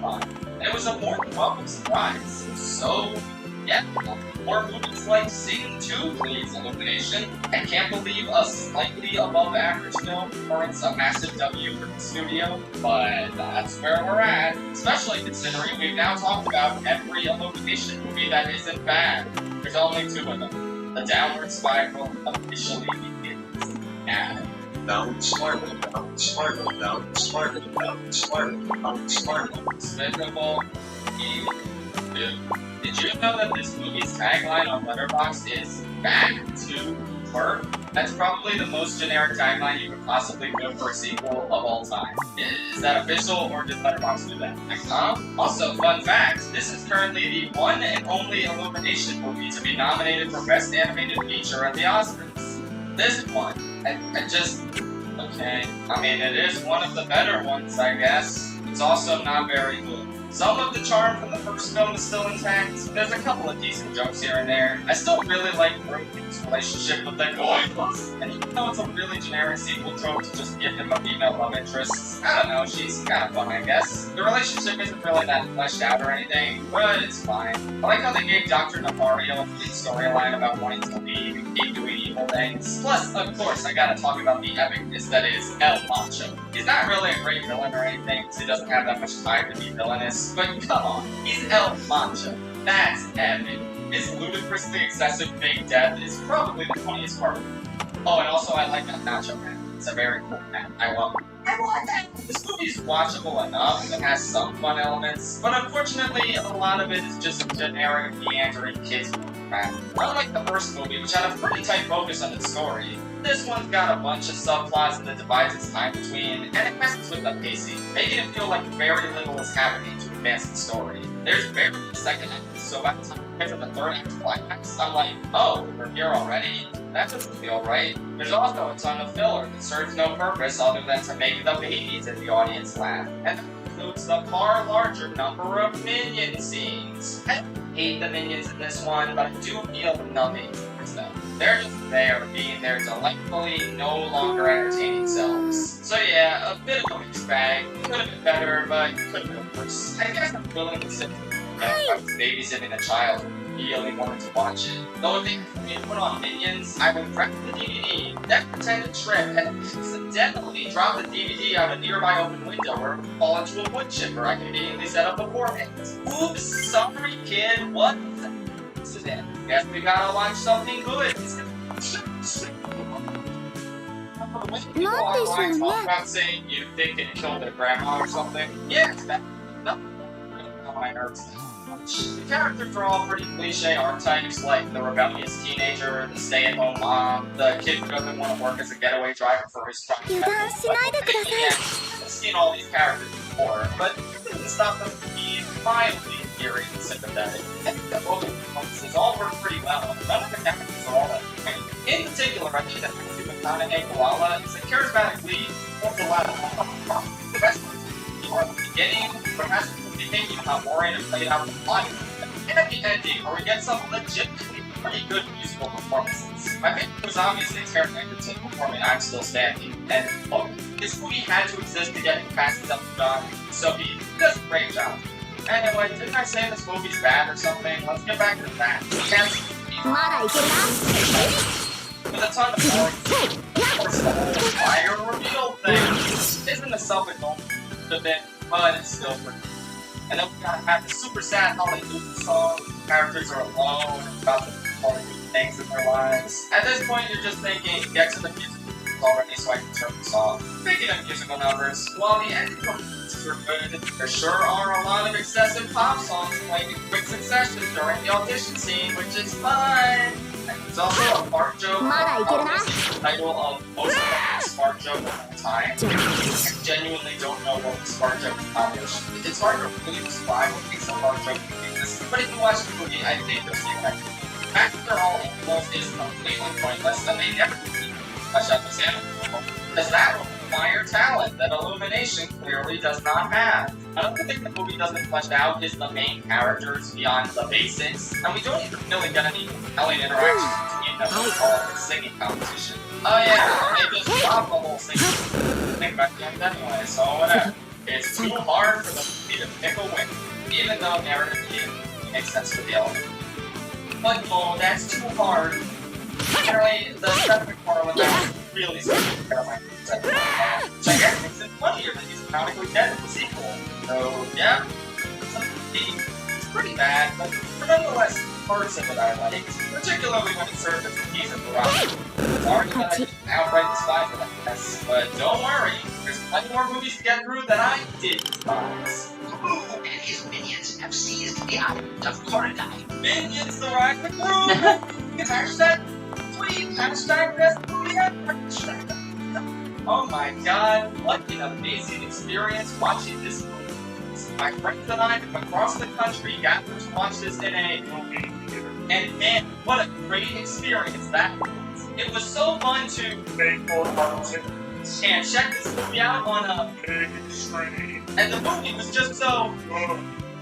time. And it was a more than welcome surprise. So, yeah, more movies like Sing 2, please, Illumination. I can't believe a slightly above average film warrants a massive W for the studio, but that's where we're at. Especially considering we've now talked about every Illumination movie that isn't bad. There's only 2 of them. The downward spiral officially begins now. Down spiral, down spiral, down spiral, down spiral, down spiral. Despicable Evil 2. Did you know that this movie's tagline on Letterboxd is Back to Work? That's probably the most generic tagline you could possibly do for a sequel of all time. Is that official, or did Letterboxd do that? Also, fun fact, this is currently the one and only Illumination movie to be nominated for Best Animated Feature at the Oscars. This one. And just, okay. I mean, it is one of the better ones, I guess. It's also not very good. Some of the charm from the first film is still intact. There's a couple of decent jokes here and there. I still really like Brook's relationship with the boy. And even though it's a really generic sequel trope to just give him a female love interest, I don't know, she's kind of fun, I guess. The relationship isn't really that fleshed out or anything, but it's fine. I like how they gave Dr. Nefario a complete storyline about wanting to leave and keep doing evil things. Plus, of course, I gotta talk about the epicness that is El Macho. He's not really a great villain or anything, because he doesn't have that much time to be villainous. But come on, he's El Macho. That's epic. His ludicrously excessive fake death is probably the funniest part. Oh, and also I like that Nacho Man. It's a very cool man. I love it. I want that! This movie's watchable enough and has some fun elements, but unfortunately, a lot of it is just generic, meandering kids crap. Unlike the first movie, which had a pretty tight focus on its story, this one's got a bunch of subplots that divides its time between, and it messes with the pacing, making it feel like very little is happening to advance the story. There's barely a second act, so by the time we get to the third act climax, I'm like, oh, we're here already? That doesn't feel right. There's also a ton of filler that serves no purpose other than to make the babies in the audience laugh, and that includes the far larger number of minion scenes. I hate the minions in this one, but I do feel nothing towards them. They're just there, being their delightfully no longer entertaining selves. So yeah, a bit of a mixed bag. Could have been better, but could have been worse. I guess I'm willing to sit if I was babysitting a child who really wanted to watch it. Though if they asked me to put on Minions, I would wreck the DVD, then pretend to trip, and accidentally drop the DVD out a nearby open window or fall into a wood chipper I conveniently set up beforehand. Oops, sorry kid, what? Guess we gotta watch something good. People online talk about saying you think it killed their grandma or something. Yes, that on my nerves that much. The characters are all pretty cliche archetypes, like the rebellious teenager, the stay-at-home mom, the kid who doesn't want to work as a getaway driver for his truck. I've seen all these characters before, but it didn't stop them from being mildly eerie and sympathetic. I think the movie performances all work pretty well. None of the characters are all that great. In particular, I think that Matthew McConaughey Koala is a charismatic lead who holds a lot of the best part of the beginning, perhaps the thinking how boring and played out the plot, and at the ending, where we get some legitimately pretty good musical performances. My favorite was obviously Taron Egerton performing I'm Still Standing, and look, this movie had to exist to get it past the done, so he does a great job. Anyway, didn't I say this movie's bad or something? Let's get back to that. With a ton of boring, the whole fire reveal thing isn't a self-indulgent bit, but it's still pretty. And then we gotta have the super sad Hallelujah song. Characters are alone about the Hallelujah things in their lives. At this point, you're just thinking, get to the music already so I can turn the song. Speaking of musical numbers, while the ending performances are good, there sure are a lot of excessive pop songs playing in quick succession during the audition scene, which is fine. And there's also a fart joke, the title of most of the fart joke of all time. I genuinely don't know what this fart joke accomplished. It's hard to really describe what makes a fart joke famous, but if you watch the movie, I think you'll see what I mean. The fact that they're all equals is completely pointless, and they never flesh out this animal, because that will require talent that Illumination clearly does not have. Another thing the movie doesn't flesh out is the main characters beyond the basics, and we don't even really get any compelling interactions between them when we call it a singing competition. Oh yeah, they just dropped the whole singing thing back then anyway, so whatever. It's too hard for the movie to pick a winner, even though narratively it makes sense for the element. But oh, that's too hard. Apparently, the Seth MacFarlane really seems to care my Seth MacFarlane, which I guess makes it funnier that he's canonically dead in the sequel. So, yeah, it's pretty bad, but nonetheless, parts of it I liked, particularly when it served as a teaser for Rocky. Sorry that I didn't outright despise it, I guess, but don't worry, there's plenty more movies to get through that I did despise. Groove and his minions have seized the island of Coradine. Minions, the ride with Groove! Hashtag tweet, hashtag best movie ever. Oh my god, what an amazing experience watching this movie. My friends and I from across the country gathered to watch this in a movie theater. And man, what a great experience that was. It was so fun to make more cartoons and check this movie out on and the movie was just so.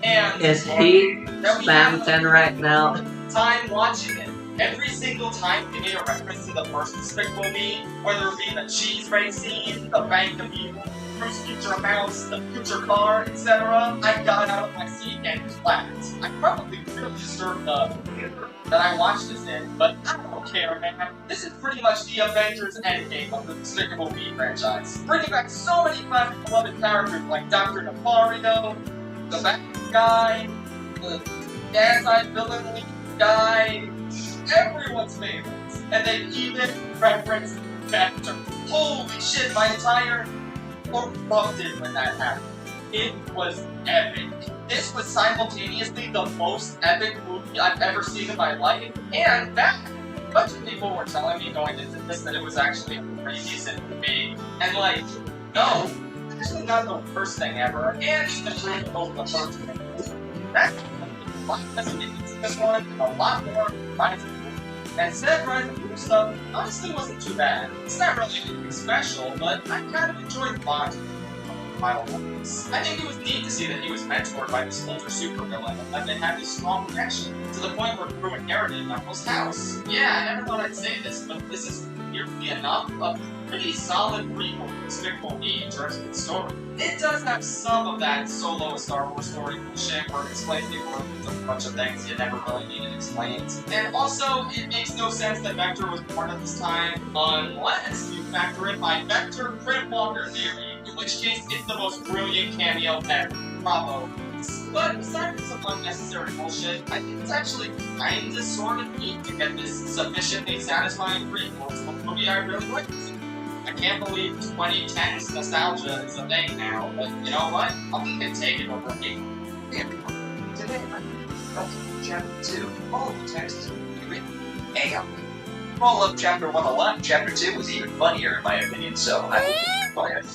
And Is he that we had spam 10 right now? time watching it. Every single time they made a reference to the first Despicable Me, whether it be the cheese race scene, the bank of evil, Bruce Future Mouse, the future car, etc., I got out of my seat and clapped. I probably really deserve the theater that I watched this in, but I don't care, man. This is pretty much the Avengers Endgame of the Despicable Me franchise. Bringing back so many classic beloved characters like Dr. Nefario, the bad guy, the anti-villain guy, everyone's favorites. And they even referenced Vector. Holy shit, my entire world loved it when that happened. It was epic. This was simultaneously the most epic movie I've ever seen in my life, and that a bunch of people were telling me going into this that it was actually a pretty decent movie. And like, no, this was not the worst thing ever, and even the first thing. That's a lot less idiots in this one, and a lot more Rise of Gru. And said Rise of Gru stuff honestly wasn't too bad. It's not really anything special, but I kind of enjoyed watching final ones. I think it was neat to see that he was mentored by this older supervillain, and that they had this strong connection, to the point where Gru inherited Knuckles' house. Yeah, I never thought I'd say this, but this is weirdly enough a pretty solid prequel to Despicable Me in terms of its story. It does have some of that solo Star Wars story bullshit where it explains the origins of a bunch of things you never really needed explained. And also, it makes no sense that Vector was born at this time unless you factor in my Vector Gridwalker theory, in which case it's the most brilliant cameo ever. Bravo. But aside from some unnecessary bullshit, I think it's actually kinda sort of neat to get this sufficiently satisfying prequel to a movie I really liked. I can't believe 2010's nostalgia is a thing now, but you know what? I'll even take it over me. Today, I'm Chapter 2. All of the text is written AI. Roll up Chapter 111. Chapter 2 was even funnier in my opinion, so I will keep quiet.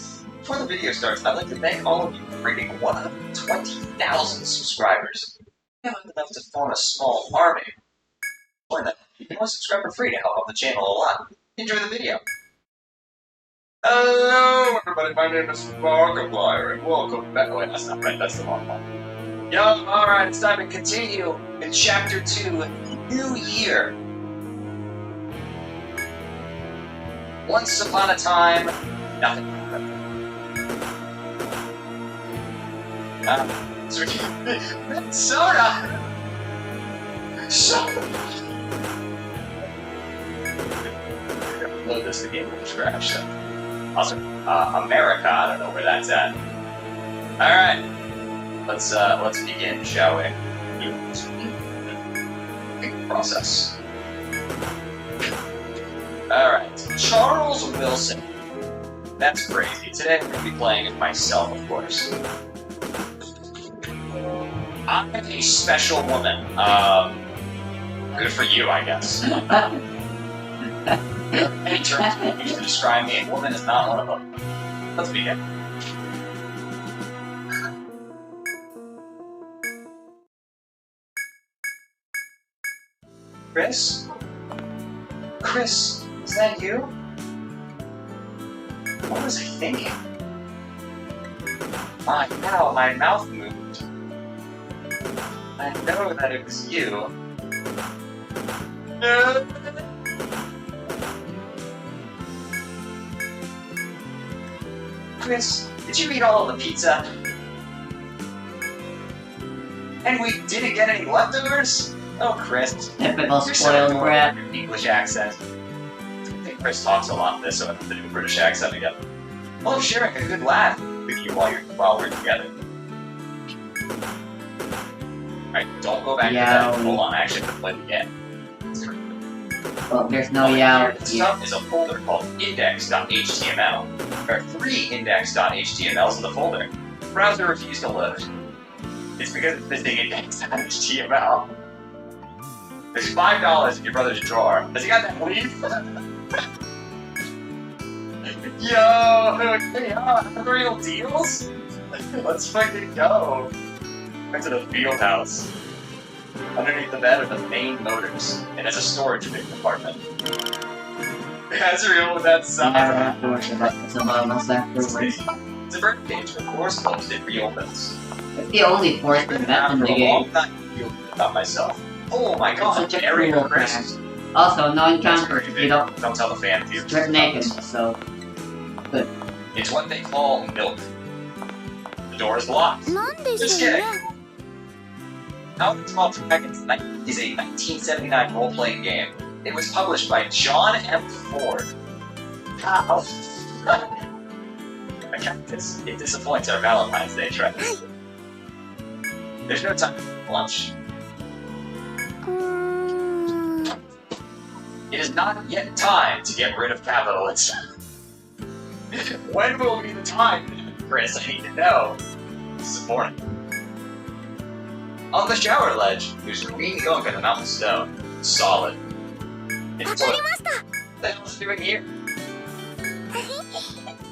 Before the video starts, I'd like to thank all of you for reaching 120,000 subscribers. We have enough to form a small army. Join them. You can only subscribe for free to help out the channel a lot. Enjoy the video. Hello, everybody. My name is Markiplier, and welcome back. Wait, that's not right. That's the wrong one. Yo, alright, it's time to continue in Chapter 2, New Year. Once upon a time, nothing happened. Soda! Soda! Load this again from scratch, so. Awesome. America, I don't know where that's at. Alright. Let's begin, shall we? Process. Alright, Charles Wilson. That's crazy. Today I'm going to be playing as myself, of course. I'm a special woman. Good for you, I guess. Any terms you use to describe me, a woman is not one of them. Let's begin. Chris? Chris, is that you? What was I thinking? Ow, my mouth moved. I know that it was you. No. Chris, did you eat all of the pizza? And we didn't get any leftovers? Oh, Chris. Typical You're spoiled so brat. adorable with your English accent. I think Chris talks a lot of this, so I have to do a British accent again. I love sharing a good laugh with you while we're together. Alright, don't go back to Yeah. that. Hold on, I actually have to play the game. Well, there's no Over Yao here, this here. stuff is a folder called index.html. There are 3 index.htmls in the folder. The browser refused to load. It's because it's missing index.html. There's $5 in your brother's drawer. Has he got that leaf? Yo, hey, real deals? Let's fucking go. Back to the field house. Underneath the bed are the main motors, and it's a storage big compartment. Azrael with that Never sound. afterwards, but it's about us afterwards. It's a birthday page for Force Clubs that reopens. It's the only forced event in After the a game. long time, about myself. Oh my god, Such a Area cool Chris. Also, no encounters, you don't Don't tell the fan if you strip naked, so It's what they call milk. The door is locked. なんで Just しょうね kidding. How the Small Dragons is a 1979 role-playing game. It was published by John M. Ford. How? It disappoints our Valentine's Day trend. There's no time for lunch. うーん It is not yet time to get rid of capitalism. When will be the time, Chris? I need to know. This is important. On the shower ledge, there's green gunk on the mountain stone. Solid. わ It's か what りました the hell is it doing here?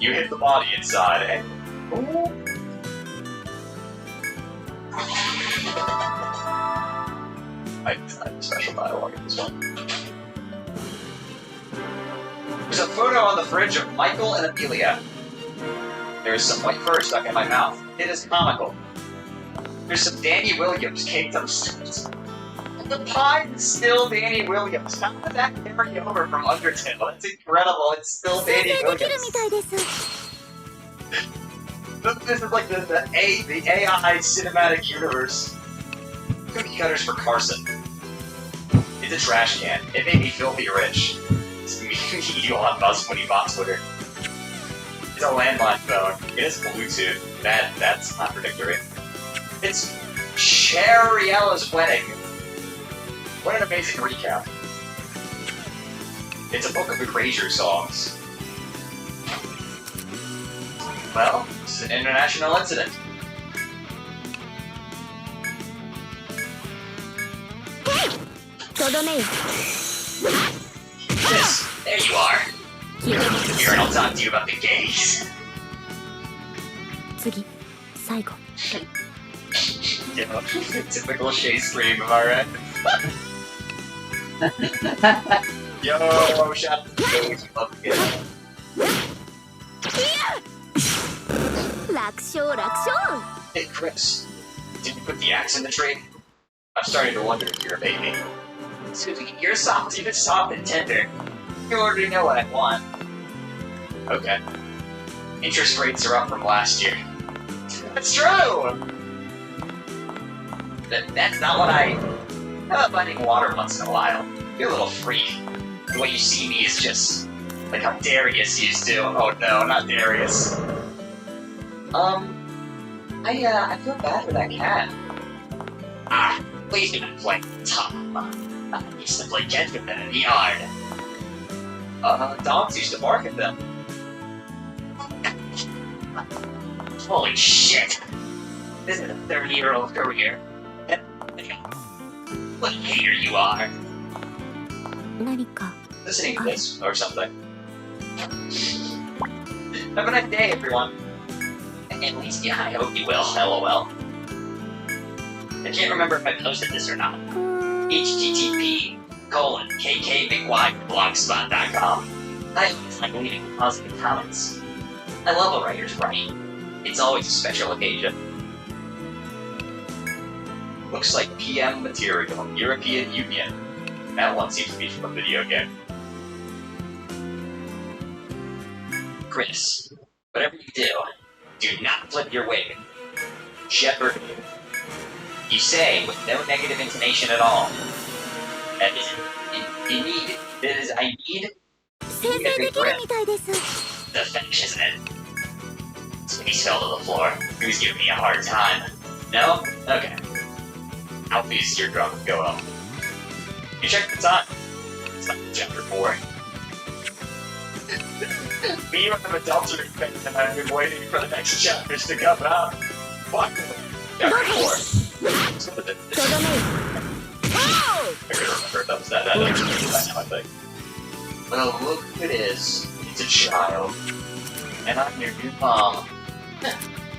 You hit the body inside and. I have special dialogue in this one. There's a photo on the fridge of Michael and Amelia. There's some white fur stuck in my mouth. It is comical. There's some Danny Williams caked up steps. The pie is still Danny Williams. How did that carry over from Undertale? That's incredible. It's still 再 Danny 生できるみ Williams. たいです This is like the AI cinematic universe. Cookie cutters for Carson. It's a trash can. It made me filthy rich. It's me, Elon Musk when he bought Twitter. It's a landline phone. It is Bluetooth. That's contradictory. It's Cherriella's wedding. What an amazing recap. It's a book of Erasure songs. Well, this is an international incident. Hey! とどめよ This, there you are. 消えて Here, and I'll talk to you about the gays. 次最後 You know, typical Shay stream, am I right? Yo, shot the gays, love the gays. 楽勝楽勝 Hey, Chris, did you put the axe in the tree? I'm starting to wonder if you're a baby. Susie, you're soft, even soft and tender. You already know what I want. Okay. Interest rates are up from last year. That's true! That's not what I... How about finding water once in a while? You're a little freak. The way you see me is just... like how Darius used to. Oh no, not Darius. I feel bad for that cat. Ah, please do not play tough. I used to play gentlemen in the yard. Dogs used to bark at them. Holy shit! This is a 30-year-old career. What a hater you are. 何か Listening to this, or something. Have a nice day, everyone. At least, yeah, I hope you will, lol. I can't remember if I posted this or not. うーん http://kkbigY.blogspot.com. I always like leaving positive comments. I love a writer's writing. It's always a special occasion. Looks like PM material, European Union. That one seems to be from a video game. Chris, whatever you do not flip your wig. Shepherd. You say with no negative intonation at all. That is, indeed, that is, I need 生成できるみたいです the finish, isn't it? Smitty's fell to the floor. He was giving me a hard time. No? Okay. Alfie's eardrum will go up. You check the time. It's not chapter 4. Me and the adultery thing, and I've been waiting for the next chapters to come out. Fuck. Chapter 4. So the, とどめよ I couldn't remember if that was that. That was by now, I think. Well, look who it is. It's a child. And I'm your new mom.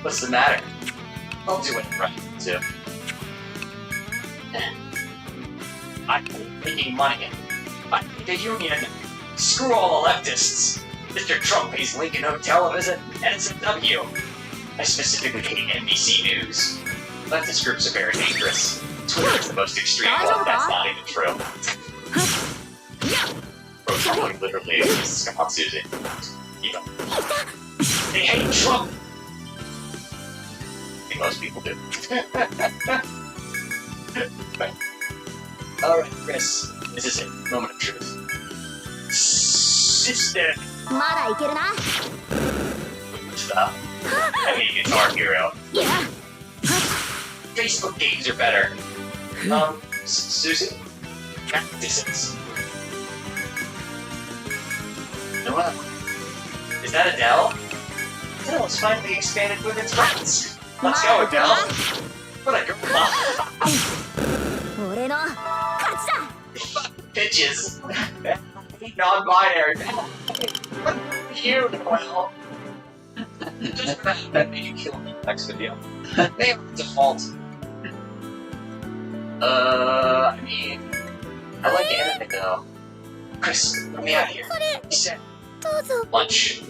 What's the matter? I'll do it right, too. I'm making money. I need a union. Screw all the leftists. Mr. Trump pays Lincoln Hotel a visit, and it's a W. I specifically hate NBC News. Leftist groups are very dangerous. Twitter is the most extreme one, that's not even true. Bro, someone literally is come on, Susie. You know. They hate Trump! I think most people do. Alright, Chris. This is it. Moment of truth. Sister! まだいけるな Stop. I mean, Guitar Hero. Facebook games are better. Susie? Cat distance. Noah? Is that Adele? Adele's finally expanded women's rights. Let's go, Adele. What a girl. 俺の勝ちだ Bitches. Non-binary. What you, Noel? Just that made you kill me next video. They have default. I mean, I like anime though. Chris, let me out of here. He said どうぞ lunch.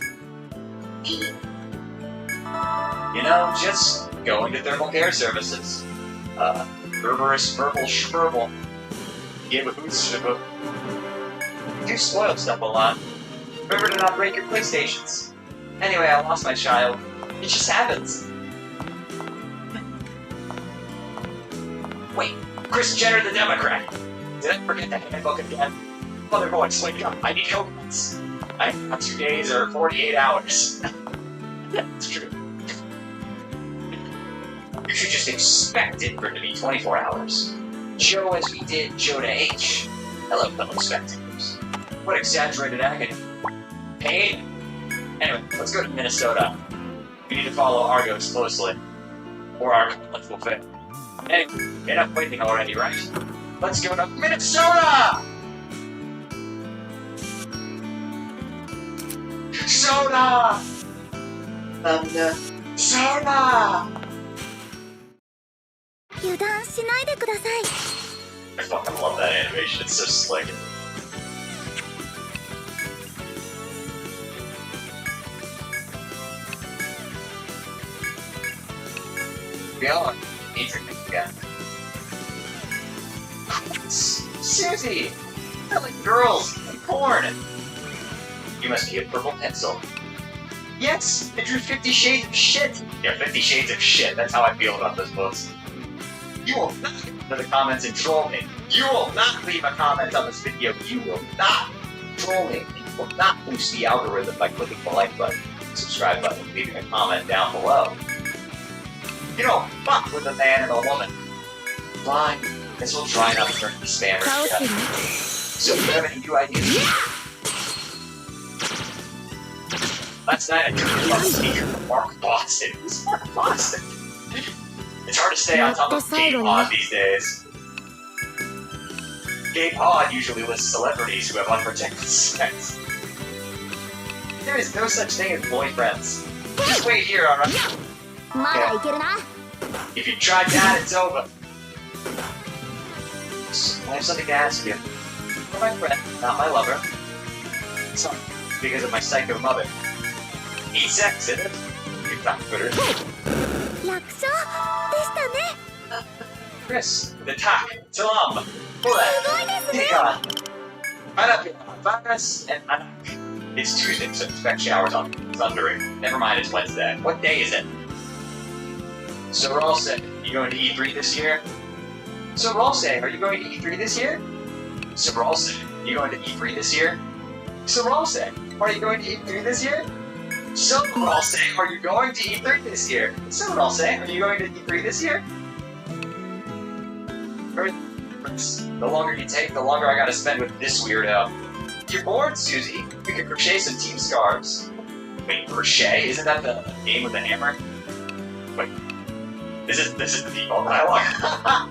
You know, just going to thermal care services. Berberus verbal schverbal. Give a hoot shiver. You spoiled stuff a lot. Remember to not break your PlayStations. Anyway, I lost my child. It just happens. Wait, Kris Jenner the Democrat. Did I forget the handbook again? Mother boys, wake up. I need coconuts. I have 2 days or 48 hours. It's true. You should just expect it for it to be 24 hours. Joe as we did Joe to H. Hello, fellow spectators. What exaggerated agony. Pain? Anyway, let's go to Minnesota. We need to follow Argos closely, or our conflict will fail. Anyway, enough waiting already, right? Let's go to Minnesota! Soda! Soda! 油断しないでください I fucking love that animation, it's so slick. We are interesting again. Susie! I like girls and porn! You must be a purple pencil. Yes! I drew 50 Shades of Shit! Yeah, 50 Shades of Shit, that's how I feel about those books. You will not get into the comments and troll me. You will not leave a comment on this video. You will not troll me. You will not boost the algorithm by clicking the like button, subscribe button, leaving a comment down below. You don't fuck with a man and a woman. Fine. Guess we'll try not to turn into spammers. 倒してね So if you have any new ideas? Last night I took a speaker from Mark Boston. Who's Mark Boston? It's hard to stay on top of Gay Pod these days. Gay Pod usually lists celebrities who have unprotected sex. There is no such thing as boyfriends. Just wait here, alright? まだいけるな If you try that, it's over. I have something to ask you. You're my friend, not my lover. Sorry, it's because of my psycho mother. Eat sex, isn't it? You backfooter. 楽勝でしたね Chris, the attack, Talam, Bullet, すごいですね Tika, Anapia, Virus, and Anak. It's Tuesday, so expect showers on thundering. Never mind, it's Wednesday. What day is it? So we're all set. You going to E3 this year? So we're all saying, are you going to E3 this year? So we're all saying, you going to E3 this year? So we're all saying, are you going to E3 this year? So we're all saying, are you going to E3 this year? So we're all saying, are you going to E3 this year? The longer you take, the longer I gotta spend with this weirdo. If you're bored, Susie, we could crochet some team scarves. Wait, crochet? Isn't that the game with the hammer? Wait, this is the default dialogue.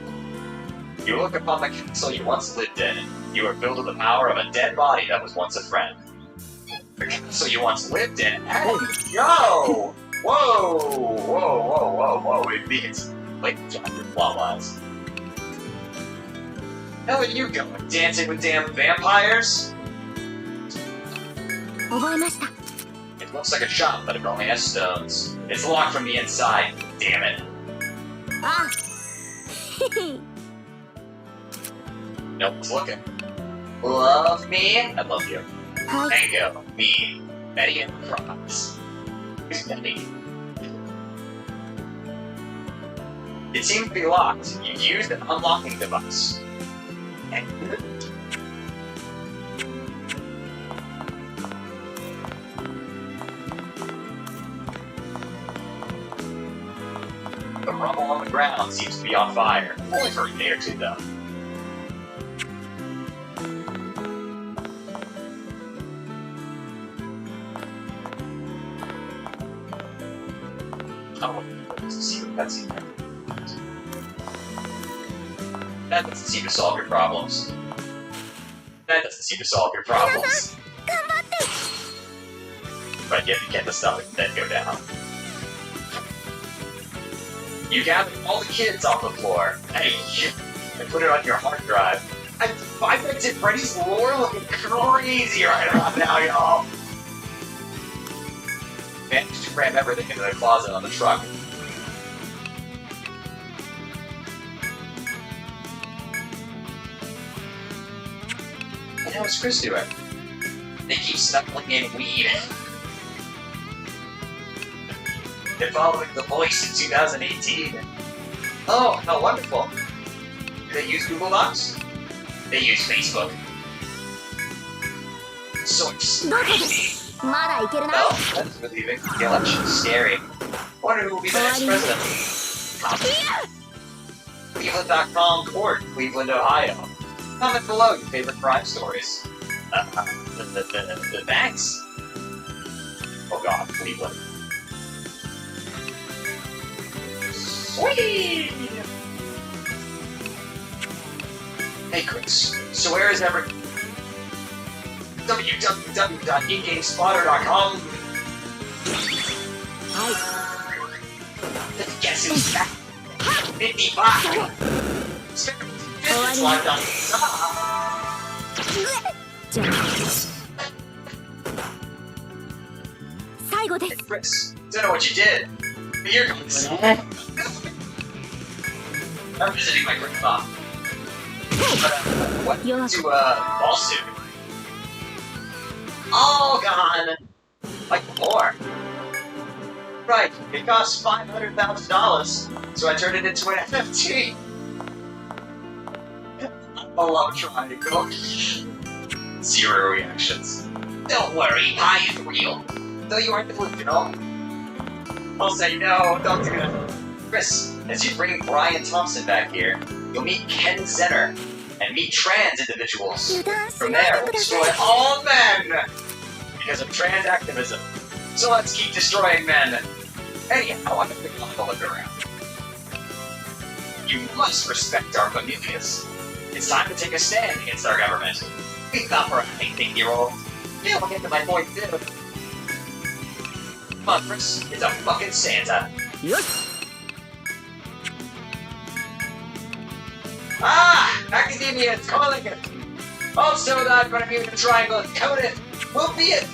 You look upon the castle you once lived in, and you are filled with the power of a dead body that was once a friend. The castle you once lived in. Hey, yo! Whoa! Whoa! It means late chapter plot-wise. How are you going? Dancing with damn vampires? 覚えました。 It looks like a shop, but it only has stones. It's locked from the inside. Damn it. あ No one's looking. Love me? I love you. はい。 Mango. Me. Betty and Frogs. Who's Betty? It seems to be locked. You used an unlocking device. The rubble on the ground seems to be on fire. Only for a day or two, though. Oh, let's see what that's here. That doesn't seem to solve your problems. That doesn't seem to solve your problems. But yet you get the stuff and then go down. You gathered all the kids off the floor. Hey, and put it on your hard drive. I bet you Freddy's lore looking crazy right about now, y'all. Managed to cram everything into the closet on the truck. And how's Chris doing? They keep snuggling in weed. They're following The Voice in 2018. Oh, how wonderful. Do they use Google Docs? They use Facebook. So exciting. まだいけるな。 Oh, that's relieving. The election's scary. Wonder who will be the next president. Cleveland.com Court, Cleveland, Ohio. Comment below your favorite crime stories. The thanks. Oh god, Cleveland. Sweet! Hey Chris, so where is every... www.egamespotter.com. Guess who's back? 55! It's locked on. じゃあ最後で Hey す。 Chris, don't know what you did, but you're going to see. I'm visiting my grandma. What to lawsuit? All gone! Like before. Right, it cost $500,000, so I turned it into an NFT. Oh, I'm trying to go. Zero reactions. Don't worry, I am real. Though you aren't delusional. I'll say no, don't do that. Chris, as you bring Brian Thompson back here, you'll meet Ken Zenner and meet trans individuals. 油断し From ない there, で we'll くだ destroy さい。 all men! Because of trans activism. So let's keep destroying men. Anyhow, I'm gonna take a look around. You must respect our familias. It's time to take a stand against our government. It's not for a 19-year-old. Yeah, we'll get to my point too. Come on, Chris. It's a fucking Santa. よし Ah! Academia is calling it! Also, that Bermuda Triangle is coded! We'll be it!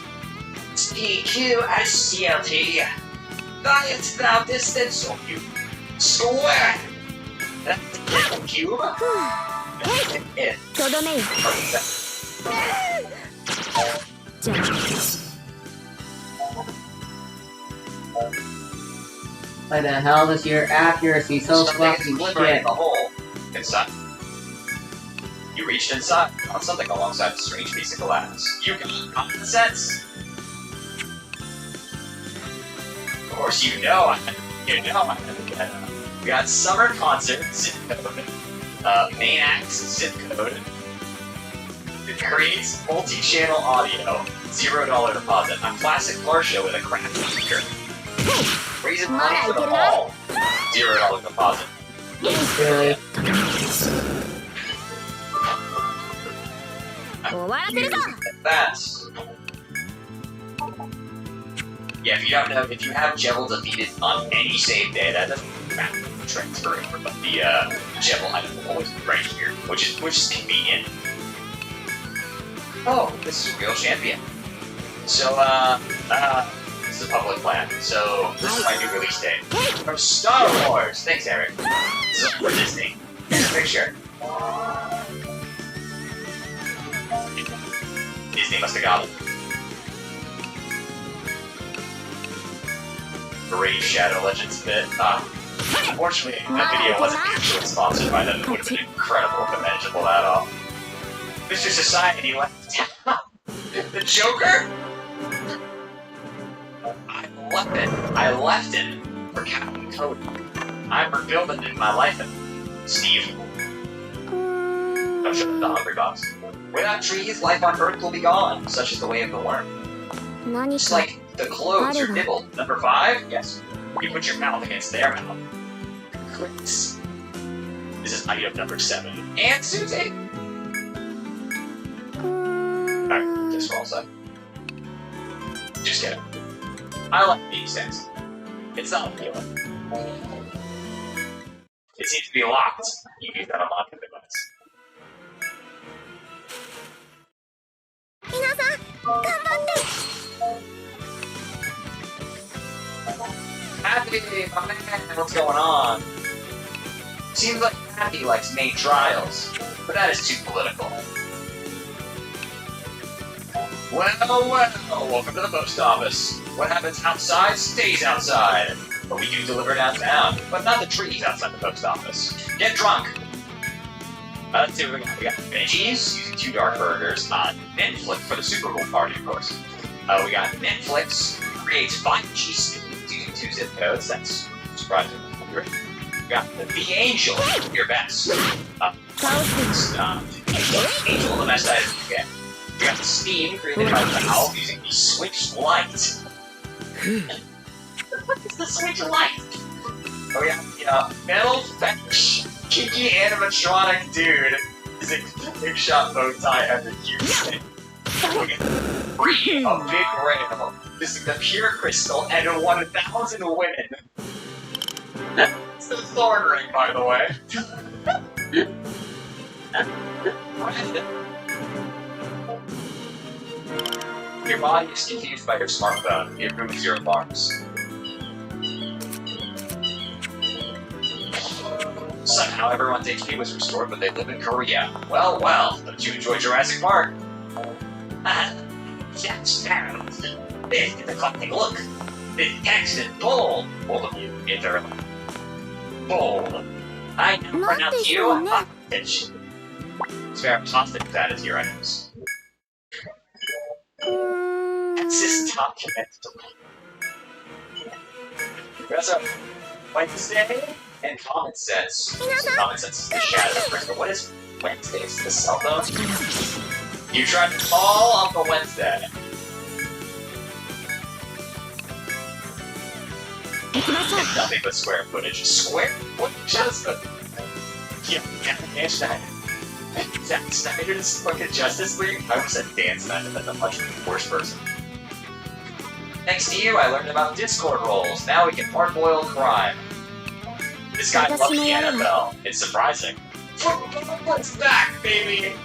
EQSCLT. Diet thou distance of you. Swear! That's the little cube? ふう It. とどめよ。 じゃあ Why the hell is your accuracy so Something is fucking glimmering shit? in the hole. Inside. You reached inside, found something alongside a strange piece of glass. You got common sense. Of course, you know I we got summer concert zip code, main act zip code. It creates multi-channel audio, $0 deposit, a classic car show with a craft speaker. Reason money for the mall, $0 deposit. Really? 終わらせるぞ。 That's... Yeah, if you don't know, if you have Jebel defeated on any save day, that doesn't matter transfer over, but the Jebel item will always be right here, which is convenient. Oh, this is a real champion. So, this is a public plan. So, this is my new release date. From Star Wars! Thanks, Eric. This is for Disney. Here's a picture. Disney must have got it. Brave Shadow Legends bit. Unfortunately, that video wasn't actually sponsored by them. It would have been incredible if I managed to pull that off. Mr. Society left town. The Joker? I left it for Captain Cody. I'm rebuilding it in my life and Steve. Don't shut the hungry box. Without trees, life on Earth will be gone, such is the way of the worm. 何 Just か like the clothes you're nibbled. Number 5? Yes. You put your mouth against their mouth. Clicks. This is item number 7. And Susie! Alright, just well said. Just kidding. I like these things. It's not appealing. It seems to be locked. You can use that unlocking device. 皆さん頑張って Happy, my man, what's going on? Seems like Happy likes main trials, but that is too political. Well, welcome to the post office. What happens outside stays outside. But we do deliver downtown, but not the trees outside the post office. Get drunk! Let's see what we got. We got veggies, using 2 dark burgers, Netflix for the Super Bowl party, of course. We got Netflix, creates 5 cheese using 2 zip codes, that's surprising. We got the Angel, your best. Angel, the best item you get. We got the Steam, created by Valve, using the Switch Lite. What is the Switch Lite? Oh yeah, Metal Fetish, kinky animatronic dude, is a big shot bow tie and the cute thing. We got a big rail, using the pure crystal and 1,000 women. It's the sword ring, by the way. Your body is confused by your smartphone. It removes your alarms. Somehow everyone's HP was restored, but they live in Korea. Well, don't you enjoy Jurassic Park? Jack Sparrow. This is a eclectic look. This text is bold. Bold of you, Ether. Bold. I now pronounce you hostage. Sparrow's hostage, that is your items. Access documents. There's a Wednesday and Common Sense. Common Sense is the shadow of what is Wednesday? Is the cell phone? You tried to call Uncle Wednesday. Nothing but square footage. Square footage? Just the... Dan Schneider. Zack Snyder's fucking Justice League? I was said Dan Snyder, that's a much worse person. Thanks to you, I learned about Discord roles. Now we can parboil crime. This guy loves the NFL. It's surprising. Football's back, baby!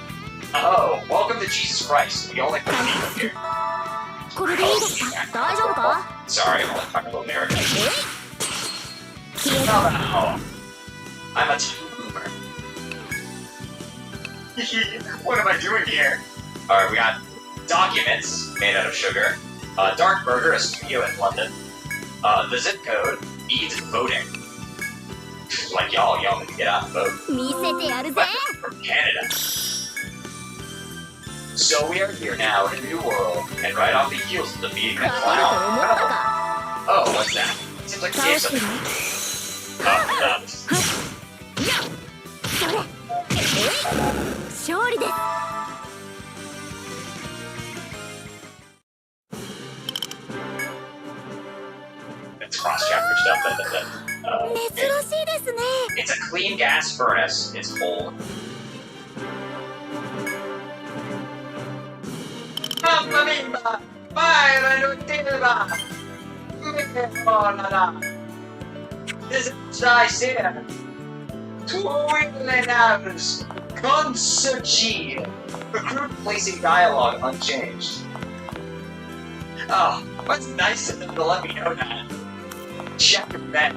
Oh, welcome to Jesus Christ. We only put people here. Sorry, I'm only talking about America. No. I'm a tumor. What am I doing here? Alright, we got documents made out of sugar. Dark Burger, a studio in London. The zip code needs voting. Like y'all need to get out and vote. From Canada. So we are here now in a new world, and right off the heels of the beating that clown. Oh, what's that? Seems like he something. That's cross-chapter stuff. It's a clean gas furnace. It's cold. Mamma mia! Vai, Ranutilla! This is I said. Twinkliners! Concerti! Recruit placing dialogue unchanged. Oh, what's nice of them to let me know that. Check your bet.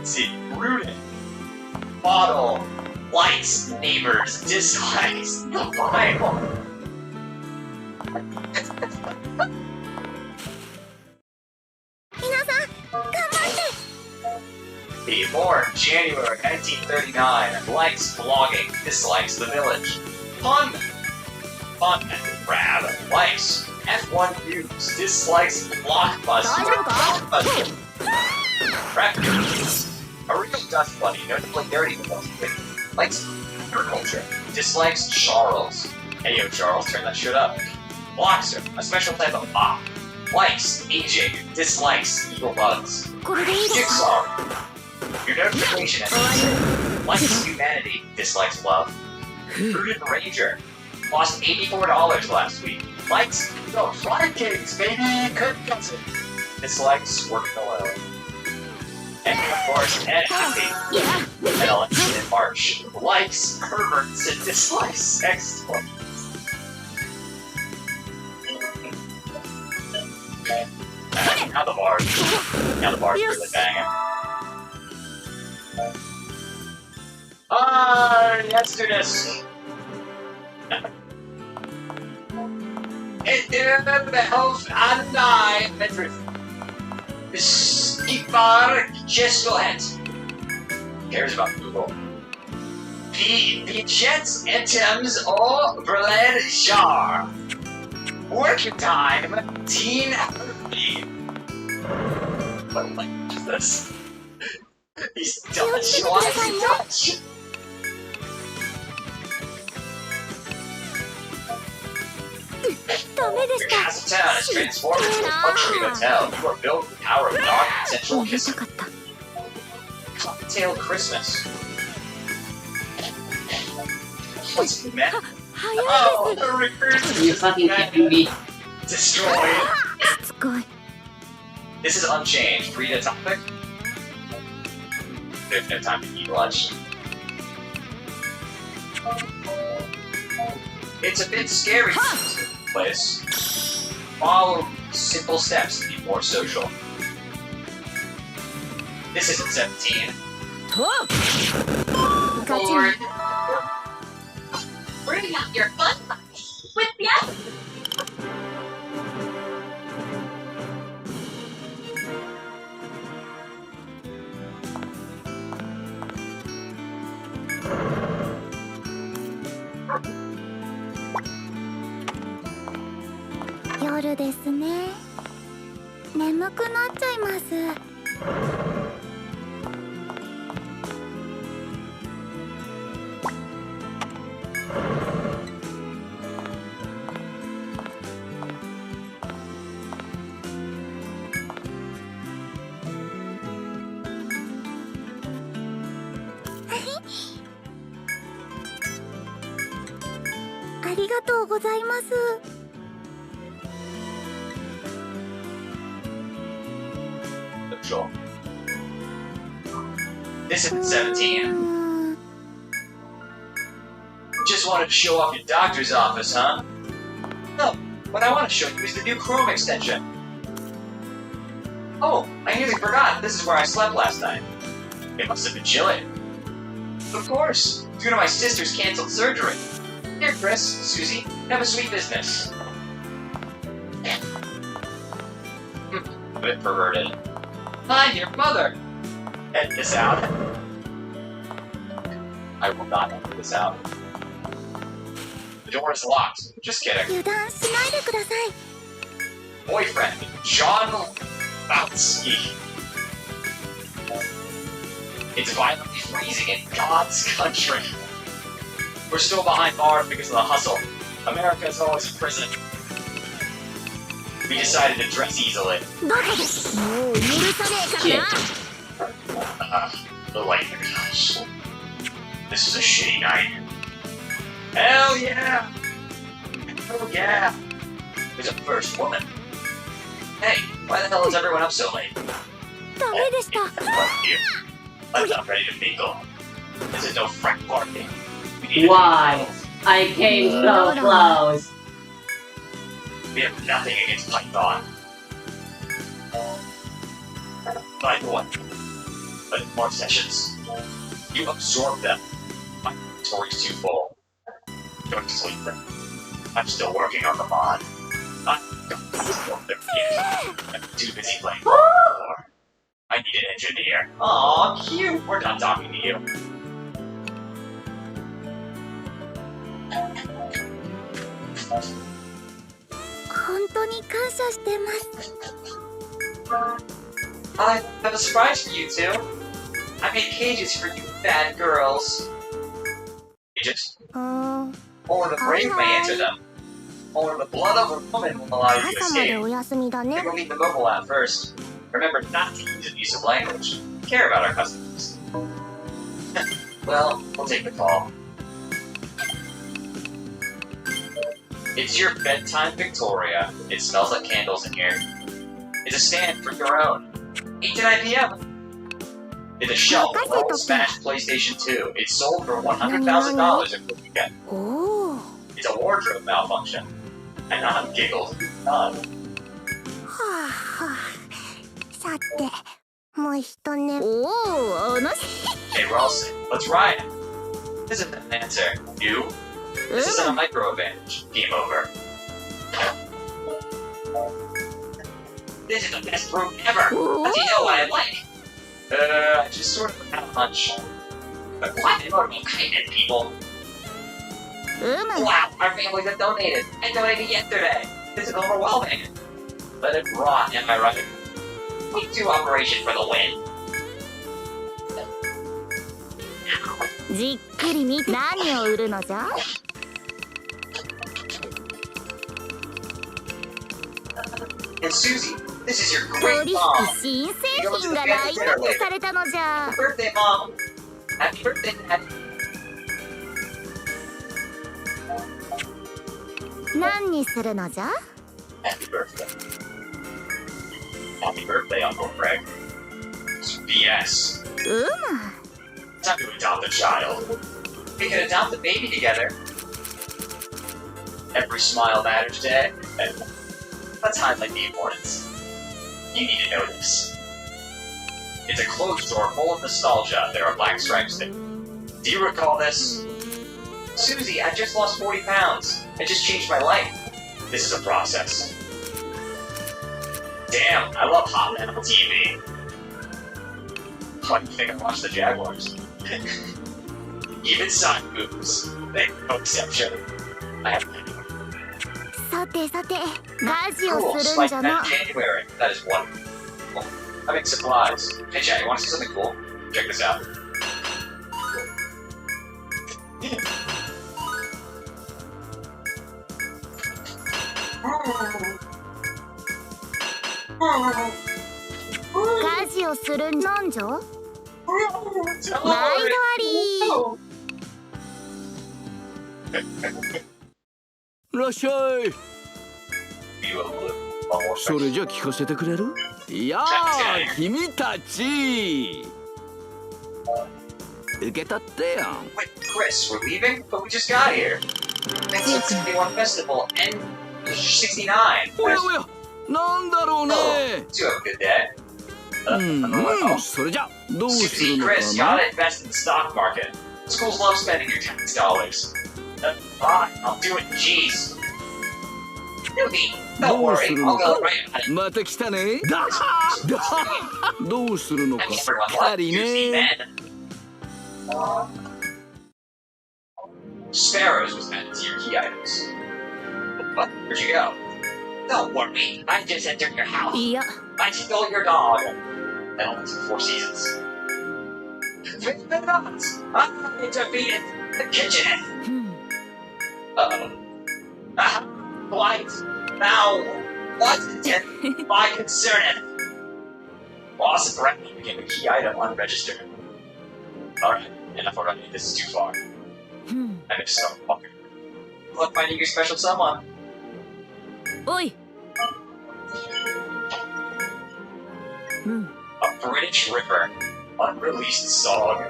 See, rooted. Model. Likes, neighbors, dislikes, the Bible. He born January 1939, likes blogging, dislikes the village. Fun Rab, likes F1 News, dislikes Blockbuster. Raccoons, a real dust bunny, notably dirty with those things. Likes agriculture, dislikes Charles. Hey yo Charles, turn that shit up. Bloxer, a special type of mop. Likes aging, dislikes evil bugs. Jigsaw, your notification has likes humanity, dislikes love. Prudent Ranger, lost $84 last week. Likes no fried cakes, baby, couldn't get it. Dislikes working alone. And of course, Ed Happy, an election in March. Likes perverts and dislikes sex toys. Now the bar's really banging. Yesterday. The health and I metric. Skipper just go ahead. Cares about Google. Pichets items or bread jar. Working time, teen early. What language is this? He's Dutch. Why is he Dutch? Your castle town is transformed into a luxury hotel. You are built with the power of dark and sensual kissing. Cocktail Christmas. What's met? Oh, the recruits You fucking kidding me? destroyed. This is unchanged. Read a topic. There's no time to eat lunch. It's a bit scary to this place. Follow simple steps to be more social. This isn't 17. Lord. Bring out your fun with ya.夜ですね。眠くなっちゃいます。ありがとうございます。Sure. This isn't 17. Just wanted to show off your doctor's office, huh? No, what I want to show you is the new Chrome extension. Oh, I nearly forgot. This is where I slept last night. It must have been chilly. Of course, due to my sister's canceled surgery. Here, Chris, Susie, have a sweet business. A bit perverted. Hi, your mother! Edit this out. I will not edit this out. The door is locked. Just kidding. 油断しないでください。 Boyfriend, John Boutsky. It's violently freezing in God's country. We're still behind bars because of the hustle. America is always in prison. We decided to dress easily. どこですもう許さねえからな。The lighthouse. This is a shitty night. Hell yeah! Hell yeah! There's a first woman. Hey, why the hell is everyone up so late? ダメでした。 Fuck you. I'm not ready to mingle. This is no frack party. We need Why? I came so close. We have nothing against Python. But what? But more sessions. You absorb them. My inventory's too full. Go to sleep then. I'm still working on the mod. I'm still there yet. I'm too busy playing more. I need an engineer. Aw, cute. We're done talking to you.本当に感謝してます。 I have a surprise for you two. I made cages for you bad girls. Agent, うーん、 Only the brave may enter them. Only the blood of a woman will allow you to 朝まで escape. お休みだ We ね。 will meet the mobile lab first. Remember not to use abusive language. Care about our customers. Well, we'll take the call. It's your bedtime, Victoria. It smells like candles in here. It's a stand for your own. 8 to 9 p.m. It's a shelf of old smashed PlayStation 2. It's sold for $100,000 if we get. おお。 It's a wardrobe malfunction. And not giggles. None. はあはあ。さて、もう一ね。おお、Hey, Ralston, let's ride. This isn't an answer. You? This isn't a micro advantage. Game over. This is the best room ever. How do you know what I like? I just sort of had a hunch. But what? Notable kindness, people. うむ。 Wow, our families have donated. I donated yesterday. This is overwhelming. Let it rot, am I right? Week 2 operation for the win. じっくり見て何を売るのじゃ。 And Susie, this is your 取 great 引 mom. 新製品がラインナップされたのじゃ。 Happy birthday, Mom. Happy birthday, Dad. 何にするのじゃ。 Happy birthday. Happy birthday, Uncle Greg. BS. うむ。 Time to adopt a child. We could adopt a baby together. Every smile matters, Dad. A time like the importance. You need to know this. It's a clothes store full of nostalgia. There are black stripes there. Do you recall this? Susie, I just lost 40 pounds. It just changed my life. This is a process. Damn, I love Hot Man on TV. Why do you think I watch the Jaguars? Even son moves. They no exception. I have many. さてさて、ラジオ Cool, するん spike じゃ that な。 January. That is wonderful. I make supplies. Hey, Chad, you want to see something cool? Check this out. ラジオするんなんじゃ。毎度あり。いらっしゃい。 You will live one more それじゃ聞かせてくれる？いやー、君たち。受け取ってよ。 Wait, Chris, we're leaving? But we just got here. Next week's 61 Festival, N69. おやおや、なんだろうね。 You have a good day. それじゃどうする Susie, のか Chris, you な？ gotta invest in the stock market. Schools love spending your tax dollars. Fine, I'll do it. Jeez. Ruby, don't どう worry, する I'll の go か？ right at it. また来たね。だどうするのか？ Thanks for one かり You see ね。 then. Sparrows was added to your key items. What? Where'd you go? Don't worry, I just entered your house. いや、 I stole your dog. That only took 4 seasons. The nuts! I defeated the kitchen. うん、 Uh-oh. Ah, blight. Now, what can my concern? Loss of revenue became a key item unregistered. Alright, enough already. This is too far. うん。 I missed some fucker. Good luck finding your special someone. おい。うん。 A British River. Unreleased song.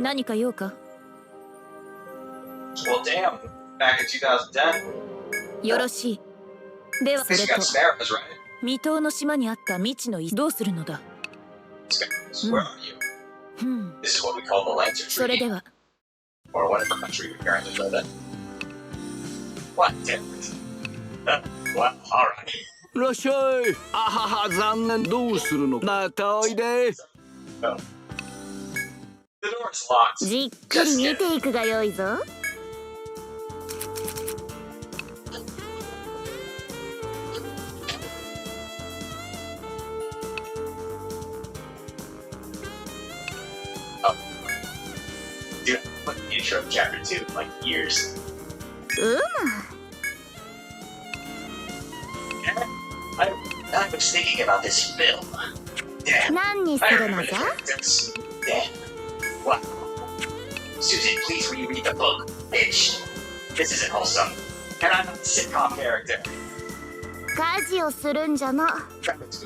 何か用か？ Well, damn. Back in 2010, よろしい。ではそれ you と got sparrows, right? 未踏の島にあった未知の石どうするのだ？ Sparrows, where are you? ふん。 This is what we call the Lancer それ Treaty, では or whatever country we currently live in. What difference? Well, alright. いらっしゃい。あはは、残念。どうするの？またおいで。 The door's locked. じっくり見ていくがよいぞ。Dude, I put the intro of chapter 2 in like years. うむ。 I was thinking about this film. Damn. 何にす I る remember の the じゃ？ characters. Damn. What? Susan, please reread the book. Bitch. This isn't wholesome. And I'm not a sitcom character. 家事をするんじゃな。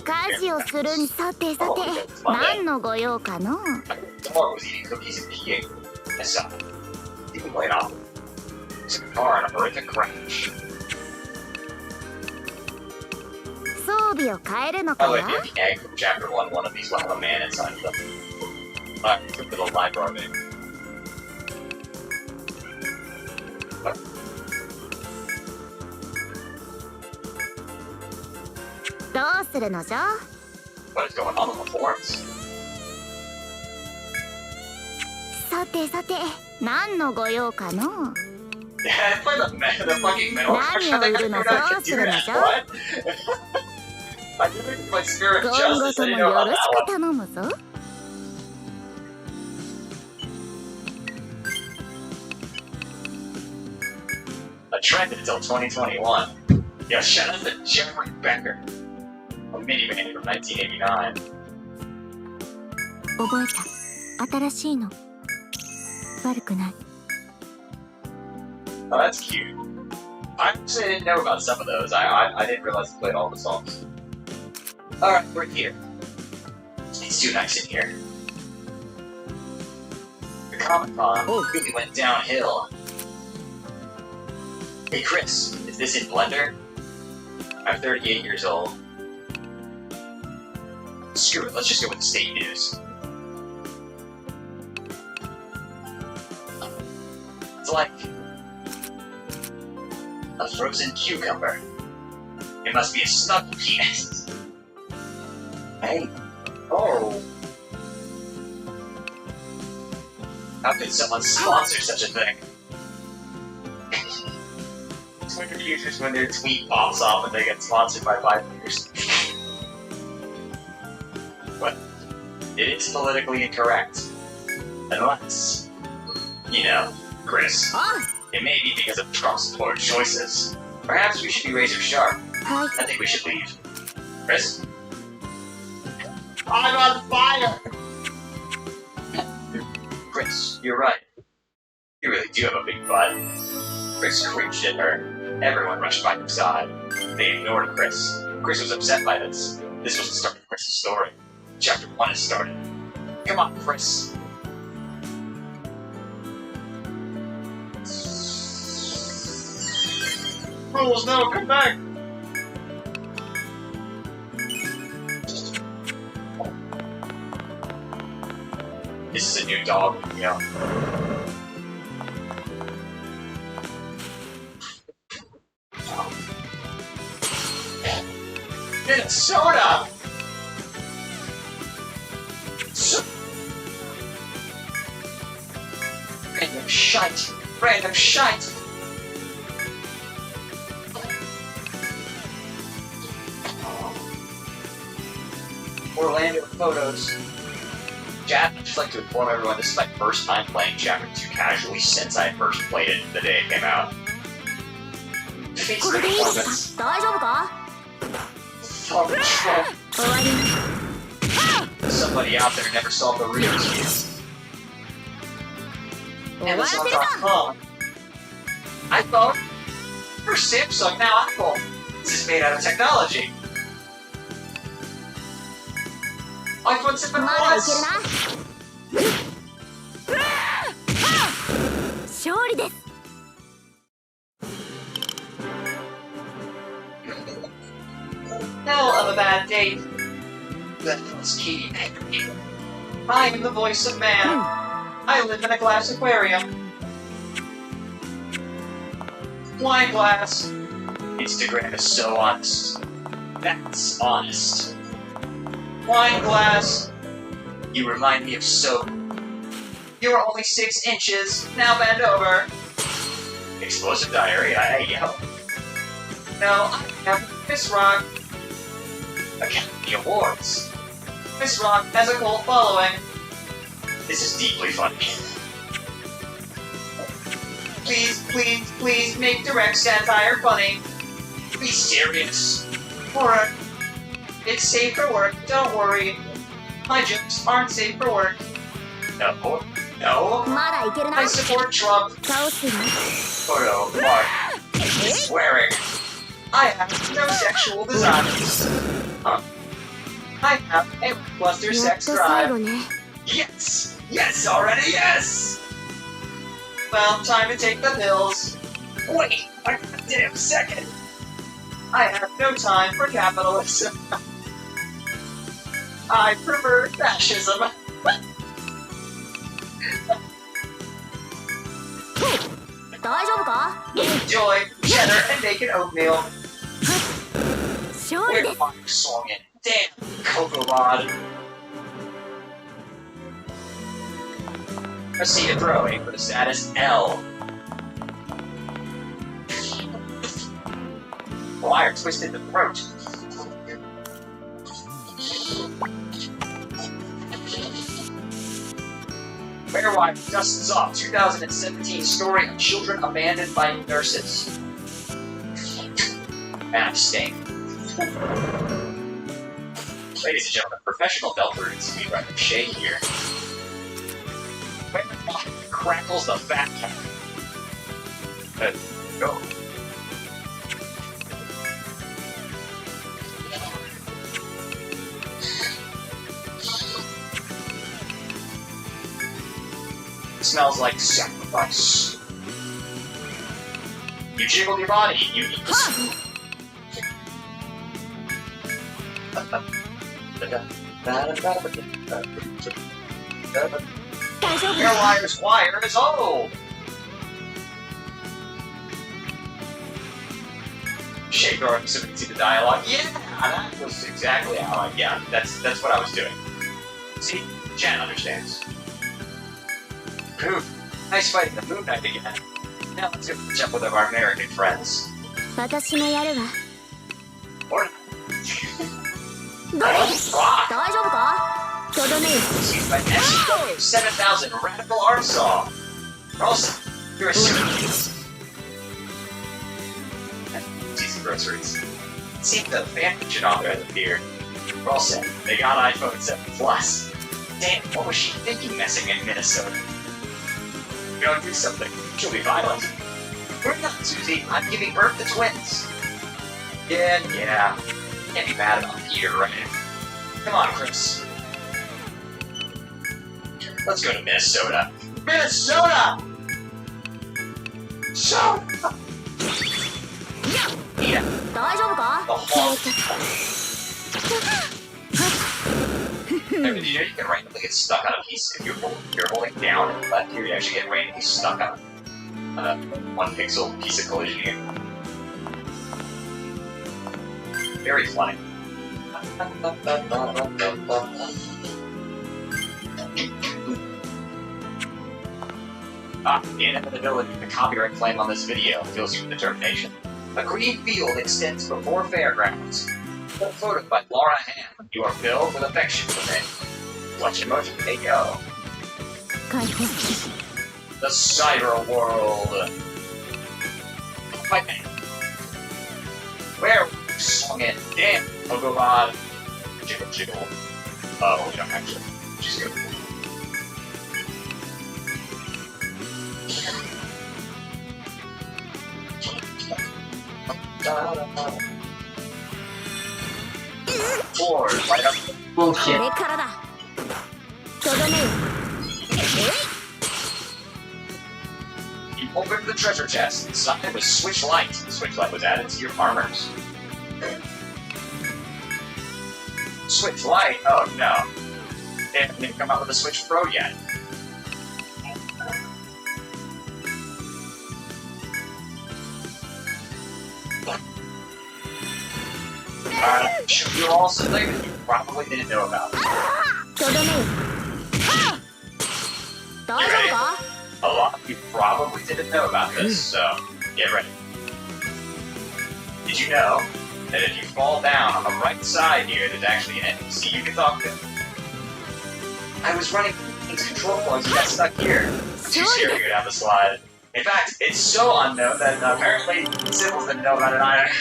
家事をするん。さてさて、何のご用かの？ My dog was eating cookies and peeing. I saw it. You can play it off. It's a car in a horrific crash. 装備を変えるの By か the way, や？ if the egg from chapter 1, one of these will have a man inside of them. Took the little library thing. どうするのじゃ？ What is going on the forums? さてさて、何のご用かの？ Yeah, play the fucking metal. Nani I think I no figured out how to do Suru no that. Suru. What? I did it with my spirit of 今後 justice. と I も didn't よ know ろ about し that く one. 頼むぞ。 A trend until 2021. Yo, shout out to Jeffrey Becker. A minivan from 1989. 覚えた。新しいの。悪くない。 Oh, that's cute. I actually didn't know about some of those. I didn't realize he played all the songs. Alright, we're here. It's too nice in here. The Comic-Con really went downhill. Hey Chris, is this in Blender? I'm 38 years old. Screw it, let's just go with the state news. It's like a frozen cucumber. It must be a snuggle penis. Hey. Oh. How could someone sponsor such a thing? Twitter users when their tweet pops off and they get sponsored by 5 years. But it is politically incorrect. Unless, you know, Chris. It may be because of Trump's poor choices. Perhaps we should be razor sharp. はい。 I think we should leave. Chris? I'm on fire! Chris, you're right. You really do have a big butt. Chris cringed at her. Everyone rushed by her side. They ignored Chris. Chris was upset by this. This was the start of Chris's story. Chapter 1 has started. Come on, Chris. Rules, no, come back! This is a new dog, yeah. Get a soda! Random shite! Random shite! Orlando photos. Chat, I'd just like to inform everyone this is my first time playing Chapter 2 casually since I first played it the day it came out. Defeats こ the れでいいですか？ performance. 大丈夫か？ Oh, shit. 終わり。 Somebody out there never solved the Rubik's Cube. 終わらせるか。 Amazon.com. iPhone? First Samsung, now Apple. This is made out of technology. iPhone 7 まだい Plus. けるな。勝利です。 Hell of a bad date. That was Katie angry. I am the voice of man. I live in a glass aquarium. Wine glass. Instagram is so honest. That's honest. Wine glass. You remind me of soap. You are only 6 inches. Now bend over. Explosive diarrhea. Hey, yo. No, I have Miss Rock. Academy Awards. Miss Rock has a cult following. This is deeply funny. Please, please, please make direct satire funny. Be serious. Alright. It's safe for work, don't worry. My jokes aren't safe for work. No. No. まだいけるな。 I support Trump. 倒すね。 Photo Mark. Swearing. I have no sexual desires. Huh. I have a cluster やっ sex と最 drive. 後ね。 Yes! Yes already, yes! Well, time to take the pills. Wait a damn second. I have no time for capitalism. I prefer fascism. 大丈夫か？ Enjoy cheddar and bacon oatmeal. 勝利 Where です。 are you swinging? Damn, Cocoa Rod. Proceed to throwing for the status L. Wire twisted the throat. Fairwire dusts off 2017 story of children abandoned by nurses. And I'm staying. Ladies and gentlemen, professional belter and speedrunner Shay here. Where crackles the fat cat? Go. It smells like sacrifice. You jiggled your body, you need this. Your wire's wire is old. Shaker, so we can see the dialogue. Yeah, that was exactly how I. Yeah, that's what I was doing. See, Jan understands. Poof. Nice fighting the Moon Knight again. Now let's go catch up with our American friends. 私もやるわ。 Or どれ？ Fuck! 大丈夫か？とどめよ。 Excuse my SCW 7000 Radical Art Song. Also, you're a serious. Easy groceries. See the fanfiction author has appeared. We're all set. They got iPhone 7 Plus. Damn, what was she thinking messing in Minnesota? Go do something. She'll be violent. We're not, Susie. I'm giving birth to twins. Yeah. Can't be mad about Peter, right? Come on, Chris. Let's go to Minnesota. Minnesota! So... Yeah. 大丈夫か？ The hawk. Did you know you can randomly get stuck on a piece if you're holding down and left here, you actually get randomly stuck on a 1 pixel piece of collision here. Very funny. The inevitability of the copyright claim on this video fills you with determination. A green field extends before fairgrounds. A photo by Laura Ham. You are filled with affection for me. Watch emoji, hey yo. 解放。 The cyber world. My man. Where we swung in? Damn. Pokemon. Jiggle jiggle. Oh, we don't actually. She's good. Forward, light up. こ Bullshit. れからだ。とどめよ。Open the treasure chest. Inside was Switch Light. Switch Light was added to your armors. Switch Light? Oh no. They haven't even come out with a Switch Pro yet. Show you all something that you probably didn't know about. とどめよ。大丈夫か？ A lot of you probably didn't know about this, so get ready. Did you know that if you fall down on the right side here, there's actually an NPC you can talk to? I was running these control plugs and got stuck here. Too scared to go down the slide. In fact, it's so unknown that apparently Sybil didn't know about it either.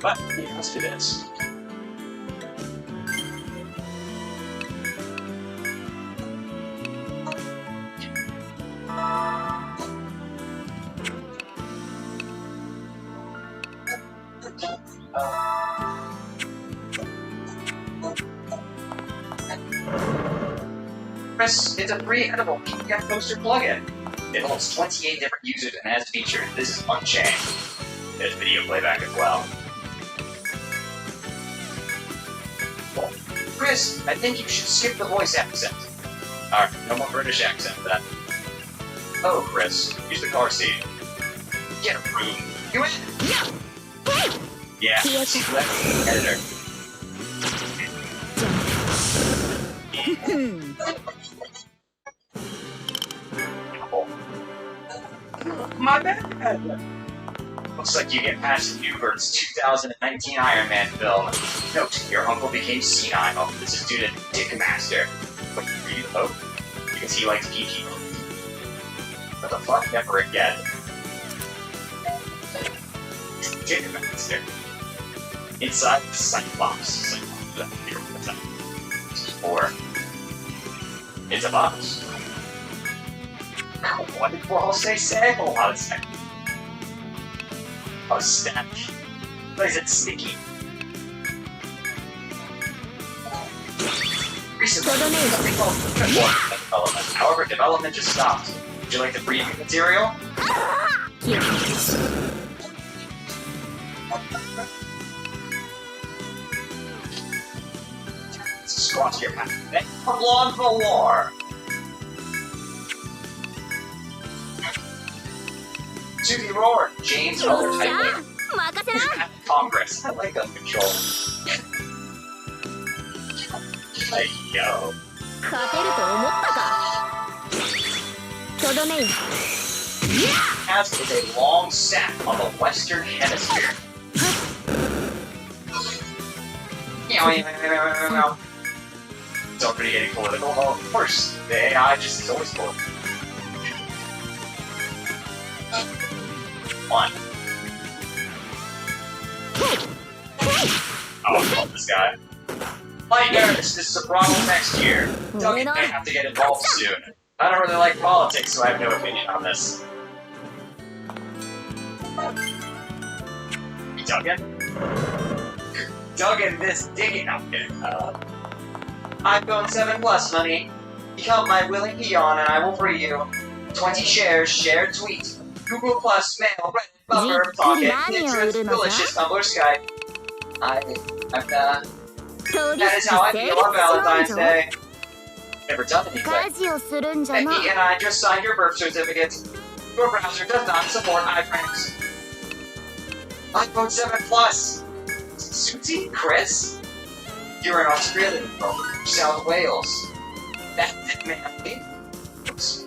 But yes, it is. Chris, it's a free edible PDF poster plugin. It holds 28 different users and has features. This is Unchained. There's video playback as well. Chris, I think you should skip the voice accent. Alright, no more British accent then. Oh, Chris, use the car seat. Get a room. You in? Yeah, see that? Editor. My bad! Looks like you get past Newbert's 2019 Iron Man film. Note, your uncle became senile. This is due to Dickmaster. But you hope? Because he likes PG movies. What the fuck? Never again. Dickmaster. Inside the Cyclops. Or it's a box. What did Paul say? Hold on a second. Oh, snap. Why is it sticky? Recently, something called development. However, development just stopped. Would you like the preview material? Squash your path. Then come along for war. To the roar, James Miller Tightly. Congress. I like gun control. Hey, yo. 勝てると思ったか。とどめよ。 Has is a long sap on the Western Hemisphere. It's already getting political. Well, of course, the AI just is always political. One. Oh, I love this guy. Light nerds, this is a problem next year. Duggan may have to get involved soon. I don't really like politics, so I have no opinion on this. Duggan? Duggan, this digging. I'm kidding. iPhone 7 Plus, honey. Become my willing peon and I will free you. 20 shares, shared tweet. Google Plus, mail, Reddit, Buffer, Pocket, Pinterest, Delicious, Tumblr, Skype. That is how I feel on Valentine's Day. Never done anything. 家事をするんじゃな。 Becky and I just signed your birth certificate. Your browser does not support iFrames. iPhone 7 Plus. Susie, Chris? You're an Australian from South Wales. That's it, man. Oops.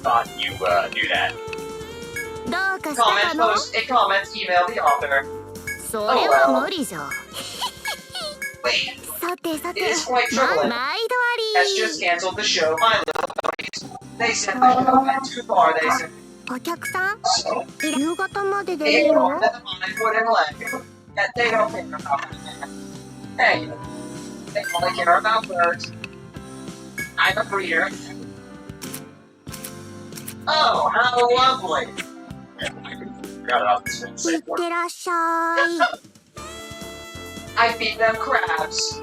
Thought you knew that. どうかした Comment, かの？ post a comment, email the author. それは無理じゃ。 Wait, さてさ it て、 is quite troubling. 毎度 Has あ just り。 canceled the show, My Little Ponies. They said the show went too far, they said. お客さん、 So, 夕方までで they いい don't の？ let them on and put in leg. That they don't care about it. Hey, they only care about birds. I'm a breeder. Oh, how lovely! Forgot about this one. い Say っ more. てらっしゃい。 I feed them crabs.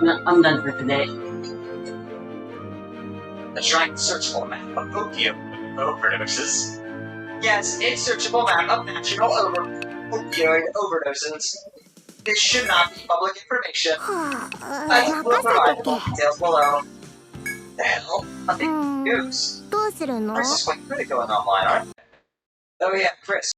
I'm done for today. The Shrine searchable map of Opioid overdoses. Yes, it's searchable map of national opioid overdoses. This should not be public information. は I あ will 任 provide せ more とけ details below. The hell? Nothing うん news. どうするの Prices quite critical in online, aren't they? Oh yeah, Chris.